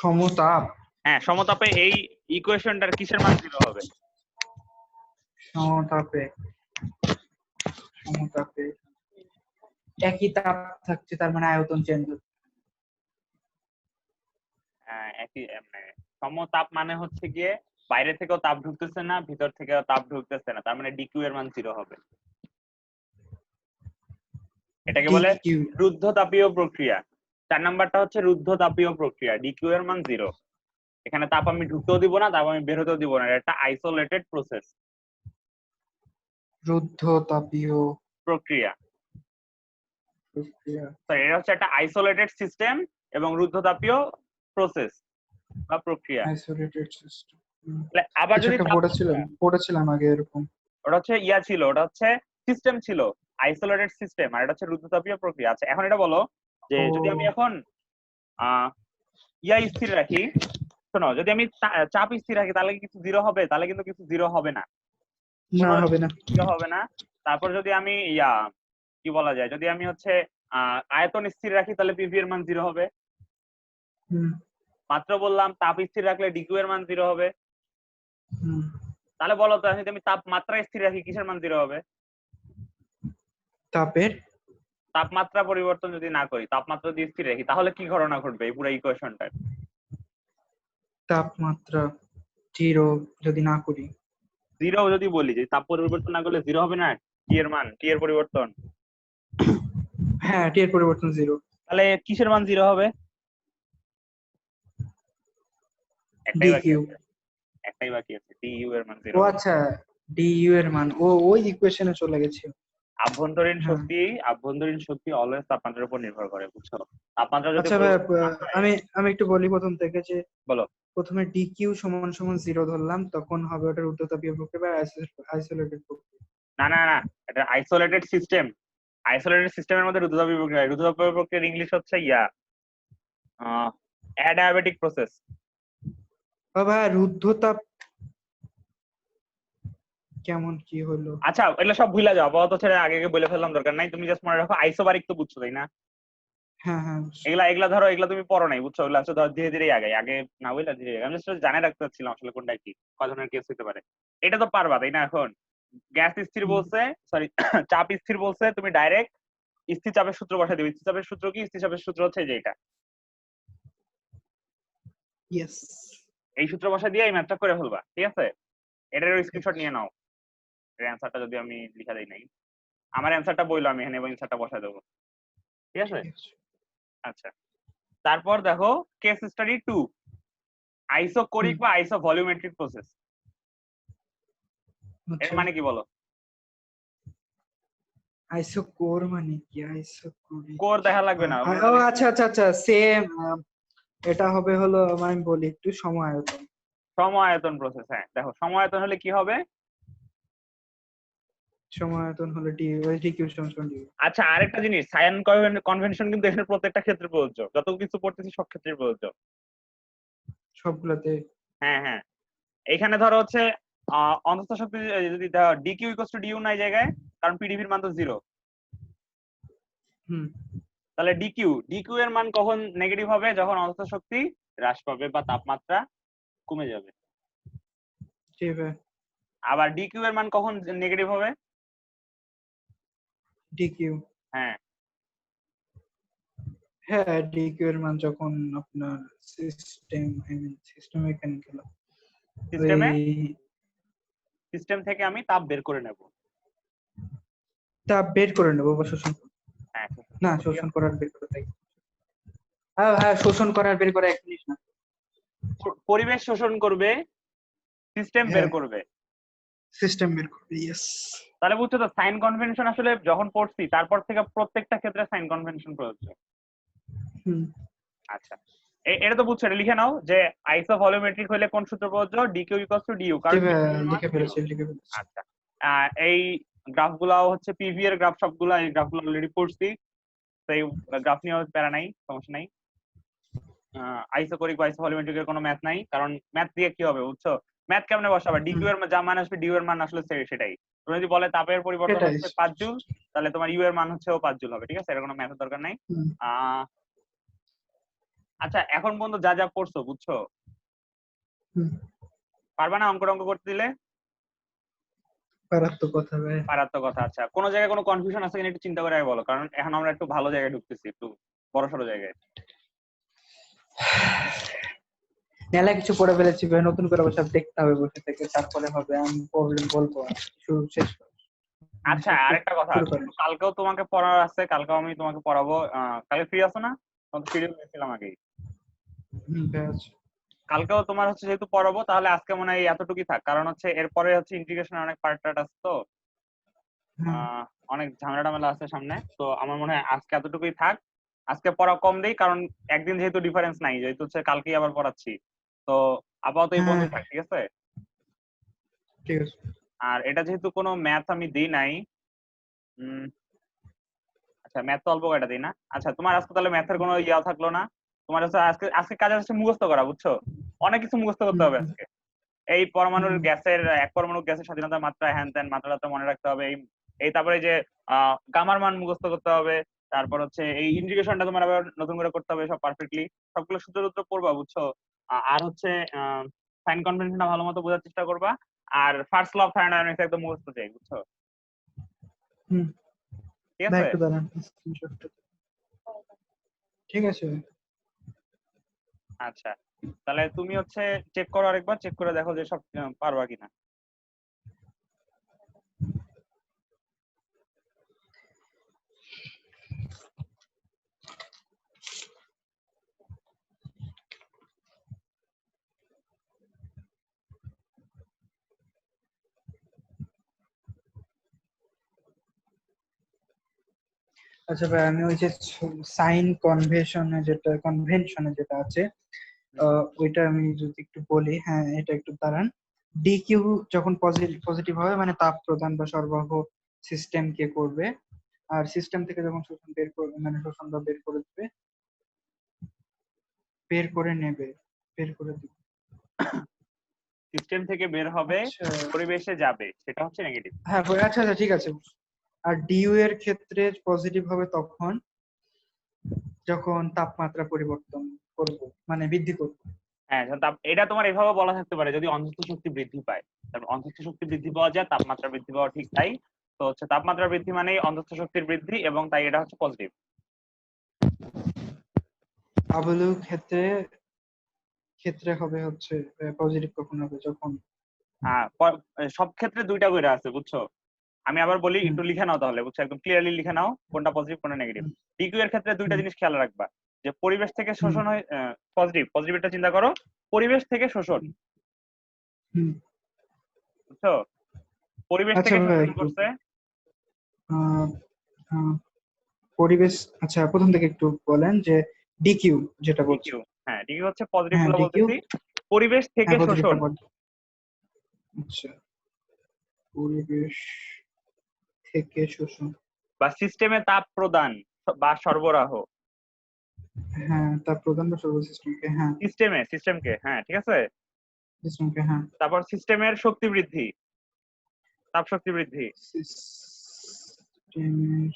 [SPEAKER 2] সমতাপ
[SPEAKER 1] হ্যাঁ, সমতাপে এই ইকুয়েশনটার কিসের মান 0 হবে?
[SPEAKER 2] সমতাপে একই তাপ থাকছে, তার মানে আয়তন চেঞ্জ হচ্ছে।
[SPEAKER 1] একই মানে সমতাপ মানে হচ্ছে গিয়ে বাইরে থেকেও তাপ ঢুকতেছে না, ভিতর থেকেও তাপ ঢুকতেছে না, তার মানে ডিকিউ এর মান 0 হবে। এটাকে বলে
[SPEAKER 2] ডিকিউ
[SPEAKER 1] রুদ্ধতাপীয় প্রক্রিয়া। 4 নাম্বারটা হচ্ছে রুদ্ধতাপীয় প্রক্রিয়া, ডিকিউ এর মান 0। এখানে তাপ আমি ঢুকতেও দিব না, তাপ আমি বের হতেও দিব না, এটা একটা আইসোলেটেড প্রসেস,
[SPEAKER 2] রুদ্ধতাপীয়
[SPEAKER 1] প্রক্রিয়া।
[SPEAKER 2] প্রক্রিয়া।
[SPEAKER 1] তো এটা হচ্ছে একটা আইসোলেটেড সিস্টেম এবং রুদ্ধতাপীয় প্রসেস বা প্রক্রিয়া।
[SPEAKER 2] Isolated system.
[SPEAKER 1] আবার
[SPEAKER 2] কিছু
[SPEAKER 1] যদি
[SPEAKER 2] একটা পড়েছিলাম আগে এরকম।
[SPEAKER 1] ওটা হচ্ছে ইয়া ছিল, ওটা হচ্ছে সিস্টেম ছিল, আইসোলেটেড সিস্টেম, আর এটা হচ্ছে রুদ্ধতাপীয় প্রক্রিয়া। আচ্ছা, এখন এটা বলো যে যদি আমি এখন ইয়া স্থির রাখি, শোনো, যদি আমি চাপ স্থির রাখি তাহলে কি কিছু 0 হবে? তাহলে কিন্তু কিছু 0 হবে না,
[SPEAKER 2] না, হবে না।
[SPEAKER 1] 0 হবে না। তারপর যদি আমি কি বলা যায়, যদি আমি হচ্ছে আয়তন স্থির রাখি তাহলে পিভি এর মান 0 হবে। মাত্র বললাম তাপ স্থির রাখলে ডিকিউ এর মান 0 হবে। তাহলে বলো তো, যদি আমি তাপমাত্রা স্থির রাখি কিসের মান 0 হবে?
[SPEAKER 2] তাপের
[SPEAKER 1] তাপমাত্রা পরিবর্তন যদি না করি, তাপমাত্রা যদি স্থির রাখি, তাহলে কি ঘটনা ঘটবে এই পুরো ইকুয়েশনটার?
[SPEAKER 2] তাপমাত্রা 0 যদি না করি,
[SPEAKER 1] 0 যদি বলি, যে তাপ পরিবর্তন না করলে 0 হবে না, টি এর মান, টি এর পরিবর্তন।
[SPEAKER 2] হ্যাঁ, টি এর পরিবর্তন 0।
[SPEAKER 1] তাহলে কিসের মান 0 হবে? একটাই বাকি আছে, ডিইউ এর মান 0
[SPEAKER 2] ও
[SPEAKER 1] হবে।
[SPEAKER 2] আচ্ছা, ডিইউ এর মান ওই ইকুয়েশনে চলে গেছে।
[SPEAKER 1] আভ্যন্তরীণ শক্তি অলওয়েজ তাপমাত্রার উপর নির্ভর করে, বুঝছো? তাপমাত্রা যদি
[SPEAKER 2] আচ্ছা ভাই, আমি একটু বলি প্রথম থেকে যে
[SPEAKER 1] বলো।
[SPEAKER 2] প্রথমে ডিকিউ সমান সমান 0 ধরলাম, তখন হবে ওটা রুদ্ধতাপীয় প্রক্রিয়া বা আইসোলেটেড প্রক্রিয়া।
[SPEAKER 1] না, এটা আইসোলেটেড সিস্টেম। আইসোলেটেড সিস্টেমের মধ্যে রুদ্ধতাপীয় প্রক্রিয়ার ইংলিশ হচ্ছে অ্যাডিয়াবেটিক প্রসেস।
[SPEAKER 2] ও ভাই, রুদ্ধতাপ কেমন কি হলো?
[SPEAKER 1] আচ্ছা, এগুলো সব ভুলে যাও, আপাতত ছেড়ে আগে বলে ফেললাম, দরকার নাই। তুমি জাস্ট মনে রাখো আইসোবারিক তো বুঝছো, তাই না?
[SPEAKER 2] হ্যাঁ,
[SPEAKER 1] এগুলা ধরো, এগুলা তুমি পড়ো নাই, বুঝছো? এগুলা হচ্ছে ধরো ধীরে ধীরে আগে না বুঝলা, ধীরে আমি জাস্ট জানে রাখতে চাচ্ছিলাম আসলে কোনটা কি, কয় ধরনের কেস হতে পারে। এটা তো পারবা, তাই না? এখন গ্যাস স্থির বলছে, সরি চাপ স্থির বলছে, তুমি ডাইরেক্ট স্থির চাপের সূত্র বসাই দিবে। স্থির চাপের সূত্র কি? স্থির চাপের সূত্র হচ্ছে যে এটা,
[SPEAKER 2] ইয়েস,
[SPEAKER 1] এই সূত্র বসাই দিয়ে এই ম্যাথটা করে ফেলবা, ঠিক আছে? এটার স্ক্রিনশট নিয়ে নাও। এর অ্যান্সারটা যদি আমি লিখা দেই নাই, আমার অ্যান্সারটা বইলো, আমি এখানে অ্যান্সারটা বসাই দেবো, ঠিক আছে? আচ্ছা, তারপর দেখো কেস স্টাডি 2, আইসোকোরিক বা আইসোভলিউমেট্রিক প্রসেস। এর মানে কি বলো?
[SPEAKER 2] আইসোকোর মানে কি? আইসোকোরিক
[SPEAKER 1] কোর দেখা লাগবে না।
[SPEAKER 2] ও আচ্ছা, সেম। এটা হবে হলো, আমি বলি একটু, সম-আয়তন।
[SPEAKER 1] সম-আয়তন প্রসেস। হ্যাঁ, দেখো সম-আয়তন হলে কি হবে?
[SPEAKER 2] সম-আয়তন হলো ডিকিউ সমান ডিউ।
[SPEAKER 1] আচ্ছা, আরেকটা জিনিস, সাইন কনভেনশন কিন্তু এখানে প্রত্যেকটা ক্ষেত্রে প্রযোজ্য, যত কিছু পড়তেছি সব ক্ষেত্রে প্রযোজ্য,
[SPEAKER 2] সবগুলাতে।
[SPEAKER 1] হ্যাঁ। এখানে ধরো হচ্ছে অন্তঃস্থ শক্তি যদি ডিকিউ ইকুয়ালস টু ডিউ নাই জায়গায়, কারণ পিডিভির মান তো 0, তাহলে ডিকিউ এর মান কখন নেগেটিভ হবে? যখন অন্তঃস্থ শক্তি হ্রাস পাবে বা তাপমাত্রা কমে যাবে। আবার ডিকিউ এর মান কখন নেগেটিভ হবে?
[SPEAKER 2] ডিকিউ,
[SPEAKER 1] হ্যাঁ,
[SPEAKER 2] ডিকিউ এর মান যখন আপনার
[SPEAKER 1] সিস্টেম থেকে আমি তাপ বের করে নেব।
[SPEAKER 2] তাপ বের করে নেব বা শোষণ?
[SPEAKER 1] হ্যাঁ,
[SPEAKER 2] না, শোষণ করার বের করে তাই। হ্যাঁ, শোষণ করার বের করা এক জিনিস না।
[SPEAKER 1] পরিবেশ শোষণ করবে, সিস্টেম বের করবে।
[SPEAKER 2] সিস্টেম বের করবে, ইয়েস।
[SPEAKER 1] তাহলে বুঝছো তো, সাইন কনভেনশন আসলে যখন পড়ছি তারপর থেকে প্রত্যেকটা ক্ষেত্রে সাইন কনভেনশন প্রযোজ্য। আচ্ছা, এটা তো বুঝছো, এটা লিখে নাও যে আইসোভলিউমেট্রিক হলে কোন সূত্র প্রযোজ্য? ডিকিউ ইকুয়ালস টু ডিইউ, কারণ
[SPEAKER 2] লিখে ফেলেছি।
[SPEAKER 1] আচ্ছা, এই গ্রাফগুলাও হচ্ছে পিভি এর গ্রাফ, সবগুলা এই গ্রাফগুলো অলরেডি পড়ছি, তো এই গ্রাফ নিয়ে প্যারা নাই, সমস্যা নাই। আইসোকোরিক বা আইসোভলিউমেট্রিক এর কোনো ম্যাথ নাই, কারণ ম্যাথ দিয়ে কি হবে বুঝছো? ম্যাথ কেমনে বসাবা? ডিকিউ এর যা মান আসবে ডিউ এর মান আসলে সেটাই। তুমি যদি বলে তাপের পরিবর্তন হচ্ছে 5 জুল, তাহলে তোমার ইউ এর মান হচ্ছে 5 জুল হবে, ঠিক আছে? এর কোনো ম্যাথের দরকার নাই। আচ্ছা এখন পর্যন্ত যা যা পড়ছো বুঝছো,
[SPEAKER 2] হুম,
[SPEAKER 1] পারবা না অঙ্ক টঙ্ক করতে দিলে?
[SPEAKER 2] পারার তো কথা ভাই।
[SPEAKER 1] পারার তো কথা। আচ্ছা কোন জায়গায় কোনো কনফিউশন আছে কিনা একটু চিন্তা করে আগে বলো, কারণ এখন আমরা একটু ভালো জায়গায় ঢুকতেছি, একটু বড়সড় জায়গায়।
[SPEAKER 2] মেলা কিছু পড়ে ফেলেছি ভাই, নতুন করে সব দেখতে হবে বসে থেকে, তারপরে হবে। আমি প্রবলেম বলবো শুরু শেষ করো।
[SPEAKER 1] আচ্ছা আরেকটা কথা,
[SPEAKER 2] শুরু করেন।
[SPEAKER 1] কিন্তু কালকেও তোমাকে পড়ার আছে, কালকেও আমি তোমাকে পড়াবো। কালকে ফ্রি আছো না? তোমাকে শিডিউল দিয়েছিলাম আগেই।
[SPEAKER 2] ভাই আছে।
[SPEAKER 1] কালকেও তোমার হচ্ছে যেহেতু পড়াবো, তাহলে আজকে মনে হয় এতটুকুই থাক, কারণ হচ্ছে এরপরে হচ্ছে ইন্টিগ্রেশনের অনেক পার্ট টার্ট আছে তো,
[SPEAKER 2] হ্যাঁ
[SPEAKER 1] আহ, অনেক ঝামেলা টামেলা আছে সামনে, তো আমার মনে হয় আজকে এতটুকুই থাক। আজকে পড়া কম দেই, কারণ একদিন যেহেতু ডিফারেন্স নাই, যেহেতু হচ্ছে কালকেই আবার পড়াচ্ছি, তো আপাতত এই
[SPEAKER 2] হ্যাঁ
[SPEAKER 1] পর্যন্ত থাক, ঠিক আছে?
[SPEAKER 2] ঠিক আছে।
[SPEAKER 1] আর এটা যেহেতু কোনো ম্যাথ আমি দিই নাই, উম, আচ্ছা ম্যাথ তো অল্প কয়টা দিই না। আচ্ছা তোমার আজকে তাহলে ম্যাথের কোনো ইয়া থাকলো না, তোমার হচ্ছে আজকে আজকে কাজ হচ্ছে মুখস্থ করা, বুঝছো? অনেক কিছু মুখস্থ করতে
[SPEAKER 2] হুম,
[SPEAKER 1] হবে আজকে। এই পরমাণুর
[SPEAKER 2] হুম,
[SPEAKER 1] গ্যাসের, এক পরমাণু গ্যাসের স্বাধীনতার মাত্রা, হ্যান ত্যান মাত্রাটা মনে রাখতে হবে। এই তারপরে যে গামার মান মুখস্থ করতে হবে। তারপর হচ্ছে এই ইন্টিগ্রেশনটা তোমার আবার নতুন করে করতে হবে সব পারফেক্টলি, সবগুলো সূত্র টুত্র পড়বা, বুঝছো? আর হচ্ছে সাইন কনভেনশনটা ভালো মতো বোঝার চেষ্টা করবা। আর ফার্স্ট ল অফ থার্মোডাইনামিক্স একদম মুখস্থ চাই, বুঝছো?
[SPEAKER 2] হুম।
[SPEAKER 1] ঠিক
[SPEAKER 2] ভাই
[SPEAKER 1] আছে।
[SPEAKER 2] একটু দাঁড়ান, স্ক্রিনশটটা। ঠিক আছে ভাই।
[SPEAKER 1] আচ্ছা তাহলে তুমি হচ্ছে চেক করো, আরেকবার চেক করে দেখো যে সব পারবা কিনা।
[SPEAKER 2] আচ্ছা ভাই, আমি ওই যে সাইন কনভেনশনে যেটা আছে, ওইটা আমি যদি একটু বলি। হ্যাঁ, এটা একটু দাঁড়ান। ডিকিউ যখন পজিটিভ হবে মানে তাপ প্রদান বা সরবরাহ সিস্টেম কে করবে, আর সিস্টেম থেকে যখন শোষণ বের করবে মানে শোষণ বা বের করে দিবে, বের করে নেবে, বের করে দিবে।
[SPEAKER 1] সিস্টেম থেকে বের হবে,
[SPEAKER 2] আচ্ছা,
[SPEAKER 1] পরিবেশে যাবে, সেটা হচ্ছে নেগেটিভ।
[SPEAKER 2] হ্যাঁ আচ্ছা আচ্ছা ঠিক আছে। আর ডিইউ এর ক্ষেত্রে পজিটিভ হবে তখন যখন তাপমাত্রা পরিবর্তন করব মানে বৃদ্ধি করব।
[SPEAKER 1] হ্যাঁ এটা তোমার এভাবে বলা থাকতে পারে, যদি অন্তঃস্থ শক্তি বৃদ্ধি পায়। তারপর অন্তঃস্থ শক্তি বৃদ্ধি পাওয়া যায়, তাপমাত্রা বৃদ্ধি পাওয়া ঠিক তাই। তো হচ্ছে তাপমাত্রা বৃদ্ধি মানেই অন্তঃস্থ শক্তির বৃদ্ধি, এবং তাই এটা হচ্ছে পজিটিভ।
[SPEAKER 2] আবলু ক্ষেত্রে ক্ষেত্রে হবে হচ্ছে পজিটিভ কখন হবে যখন।
[SPEAKER 1] সব ক্ষেত্রে দুইটা করে আছে, বুঝছো? আমি আবার বলি,
[SPEAKER 2] হুম,
[SPEAKER 1] একটু লিখে নাও তাহলে, বুঝছো? একদম ক্লিয়ারলি লিখে নাও কোনটা পজিটিভ কোনটা নেগেটিভ।
[SPEAKER 2] হুম,
[SPEAKER 1] ডিকিউ এর ক্ষেত্রে দুইটা
[SPEAKER 2] হুম,
[SPEAKER 1] জিনিস খেয়াল রাখবা, যে পরিবেশ থেকে
[SPEAKER 2] হুম,
[SPEAKER 1] শোষণ হয়, পজিটিভ পজিটিভটা চিন্তা করো, পরিবেশ থেকে শোষণ,
[SPEAKER 2] হুম।
[SPEAKER 1] বুঝছো? পরিবেশ
[SPEAKER 2] আচ্ছা
[SPEAKER 1] থেকে
[SPEAKER 2] ভাই
[SPEAKER 1] শোষণ
[SPEAKER 2] একটু
[SPEAKER 1] করছে।
[SPEAKER 2] আহ, আহ, পরিবেশ, আচ্ছা প্রথম থেকে একটু বলেন যে ডিকিউ যেটা বলছে।
[SPEAKER 1] ডিকিউ, হ্যাঁ ডিকিউ হচ্ছে পজিটিভ
[SPEAKER 2] হ্যাঁ
[SPEAKER 1] গুলো
[SPEAKER 2] ডিকিউ,
[SPEAKER 1] বলতেছি, পরিবেশ থেকে
[SPEAKER 2] হ্যাঁ পজিটিভটা
[SPEAKER 1] শোষণ
[SPEAKER 2] বল। আচ্ছা, পরিবেশ থেকে শোষণ।
[SPEAKER 1] বা সিস্টেমে তাপ প্রদান বা সরবরাহ।
[SPEAKER 2] হ্যাঁ, তার প্রধান বা সর্ব সিস্টেমকে, হ্যাঁ
[SPEAKER 1] সিস্টেমকে, হ্যাঁ ঠিক আছে।
[SPEAKER 2] সিস্টেমকে, হ্যাঁ
[SPEAKER 1] তারপর সিস্টেমের শক্তি বৃদ্ধি, তাপ শক্তি বৃদ্ধি।
[SPEAKER 2] সিস্টেমের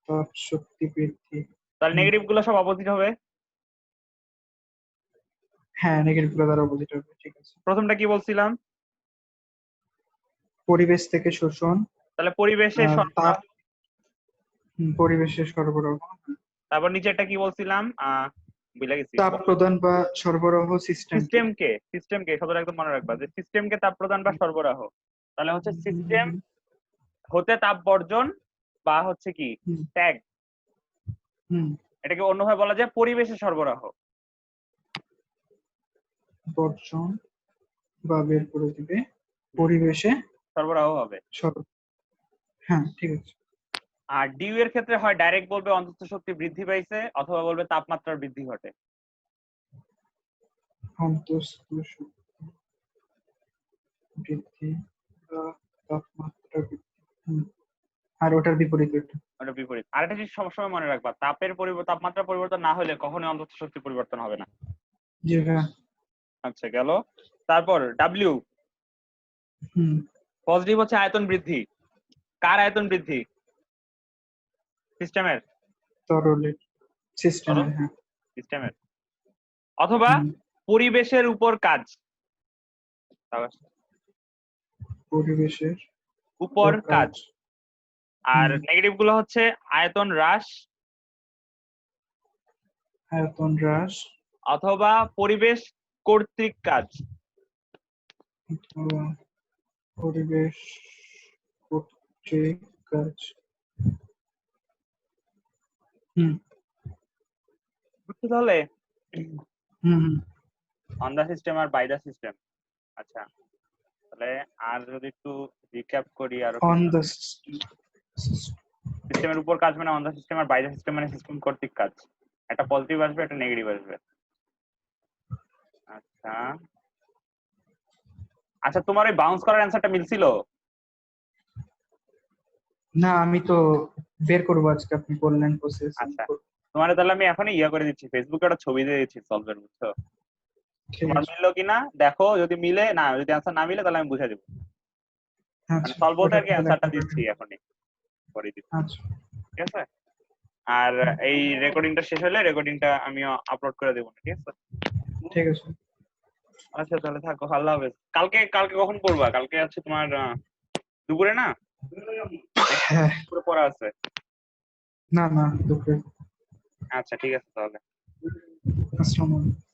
[SPEAKER 2] তাপ শক্তি বৃদ্ধি।
[SPEAKER 1] তাহলে
[SPEAKER 2] হুম,
[SPEAKER 1] নেগেটিভ গুলো সব অপোজিট হবে।
[SPEAKER 2] হ্যাঁ নেগেটিভ গুলো দ্বারা অপোজিট হবে, ঠিক আছে।
[SPEAKER 1] প্রথমটা কি বলছিলাম?
[SPEAKER 2] পরিবেশ থেকে শোষণ,
[SPEAKER 1] তাহলে পরিবেশে
[SPEAKER 2] তাপ,
[SPEAKER 1] সরবরাহ।
[SPEAKER 2] পরিবেশের সরবরাহ,
[SPEAKER 1] তারপর নিচেরটা কি বলছিলাম? ভুলে গেছি।
[SPEAKER 2] তাপ প্রদান বা সরবরাহ সিস্টেমকে।
[SPEAKER 1] সিস্টেমকে শব্দটা একদম মনে রাখবা, যে সিস্টেমকে তাপ প্রদান বা সরবরাহ। তাহলে হচ্ছে সিস্টেম হতে তাপ বর্জন বা হচ্ছে কি
[SPEAKER 2] হুম,
[SPEAKER 1] ত্যাগ,
[SPEAKER 2] হুম,
[SPEAKER 1] এটাকে অন্যভাবে বলা যায় পরিবেশে সরবরাহ।
[SPEAKER 2] বর্জন বা বের করে দিবে,
[SPEAKER 1] হুম,
[SPEAKER 2] পরিবেশে
[SPEAKER 1] সরবরাহ হবে।
[SPEAKER 2] সর, হ্যাঁ ঠিক আছে।
[SPEAKER 1] আর ডিউ এর ক্ষেত্রে হয় ডাইরেক্ট বলবে অন্তঃস্থ শক্তি বৃদ্ধি পাইছে, অথবা বলবে তাপমাত্রার বৃদ্ধি ঘটে।
[SPEAKER 2] অন্তঃস্থ শক্তি বৃদ্ধি বা তাপমাত্রা বৃদ্ধি। হুম, আর ওটার বিপরীত এটা।
[SPEAKER 1] ওটা বিপরীত। আর একটা জিনিস সবসময় মনে রাখবা, তাপমাত্রা পরিবর্তন না হলে কখনোই অন্তঃস্থ শক্তি পরিবর্তন হবে না।
[SPEAKER 2] জি ভাইয়া।
[SPEAKER 1] আচ্ছা গেল। তারপর ডাব্লিউ,
[SPEAKER 2] হুম,
[SPEAKER 1] পজিটিভ হচ্ছে আয়তন বৃদ্ধি। কার আয়তন বৃদ্ধি? সিস্টেমের।
[SPEAKER 2] তরলের, সিস্টেমের, হ্যাঁ।
[SPEAKER 1] সিস্টেমের, অথবা
[SPEAKER 2] হুম,
[SPEAKER 1] পরিবেশের উপর কাজ,
[SPEAKER 2] পরিবেশের
[SPEAKER 1] উপর
[SPEAKER 2] উপর
[SPEAKER 1] কাজ।
[SPEAKER 2] কাজ।
[SPEAKER 1] আর
[SPEAKER 2] হুম,
[SPEAKER 1] নেগেটিভ গুলো হচ্ছে আয়তন হ্রাস,
[SPEAKER 2] আয়তন হ্রাস
[SPEAKER 1] অথবা পরিবেশ কর্তৃক কাজ।
[SPEAKER 2] অথবা পরিবেশ কর্তৃক কাজ। হুম,
[SPEAKER 1] বুঝছো তাহলে?
[SPEAKER 2] হুম, হুম।
[SPEAKER 1] অন দা সিস্টেম আর বাই দা সিস্টেম। আচ্ছা, তাহলে আর যদি একটু রিক্যাপ করি আরো
[SPEAKER 2] অন
[SPEAKER 1] কিছু।
[SPEAKER 2] দ্য
[SPEAKER 1] সিস্টেমের উপর কাজ মানে অন দা সিস্টেম, আর বাই দা সিস্টেম মানে সিস্টেম কর্তৃক কাজ। একটা পজিটিভ আসবে, একটা নেগেটিভ আসবে। আচ্ছা আচ্ছা, তোমার ওই বাউন্স করার অ্যান্সারটা মিলছিল?
[SPEAKER 2] না, আমি তো বের করবো আজকে, আপনি বললেন প্রসেস।
[SPEAKER 1] আচ্ছা, তোমার তাহলে আমি এখনই ইয়া করে দিচ্ছি, ফেসবুকে একটা ছবি দিয়ে দিচ্ছি সলভের, বুঝছো?
[SPEAKER 2] ঠিক
[SPEAKER 1] তোমার
[SPEAKER 2] আছে।
[SPEAKER 1] মিললো কিনা দেখো, যদি মিলে, না যদি অ্যান্সার না মিলে তাহলে আমি বুঝে দেবো। মানে
[SPEAKER 2] আচ্ছা,
[SPEAKER 1] সলভ বলতে
[SPEAKER 2] ওটা
[SPEAKER 1] আর কি
[SPEAKER 2] তাহলে
[SPEAKER 1] অ্যান্সারটা
[SPEAKER 2] এখন
[SPEAKER 1] দিচ্ছি
[SPEAKER 2] রাখেন।
[SPEAKER 1] এখনই, করে দিচ্ছি।
[SPEAKER 2] আচ্ছা।
[SPEAKER 1] ঠিক আছে। আর
[SPEAKER 2] হুম,
[SPEAKER 1] এই রেকর্ডিংটা শেষ হলে রেকর্ডিংটা আমিও আপলোড করে দেবো, ঠিক আছে?
[SPEAKER 2] ঠিক আছে।
[SPEAKER 1] আচ্ছা তাহলে থাকো, আল্লাহ হাফেজ। কালকে কালকে কখন করবা? কালকে আছে তোমার দুপুরে না? নাকি
[SPEAKER 2] হ্যাঁ।
[SPEAKER 1] দুপুরে পড়া আছে?
[SPEAKER 2] না না, দুপুরে।
[SPEAKER 1] আচ্ছা ঠিক আছে তাহলে।
[SPEAKER 2] আসসালামু আলাইকুম।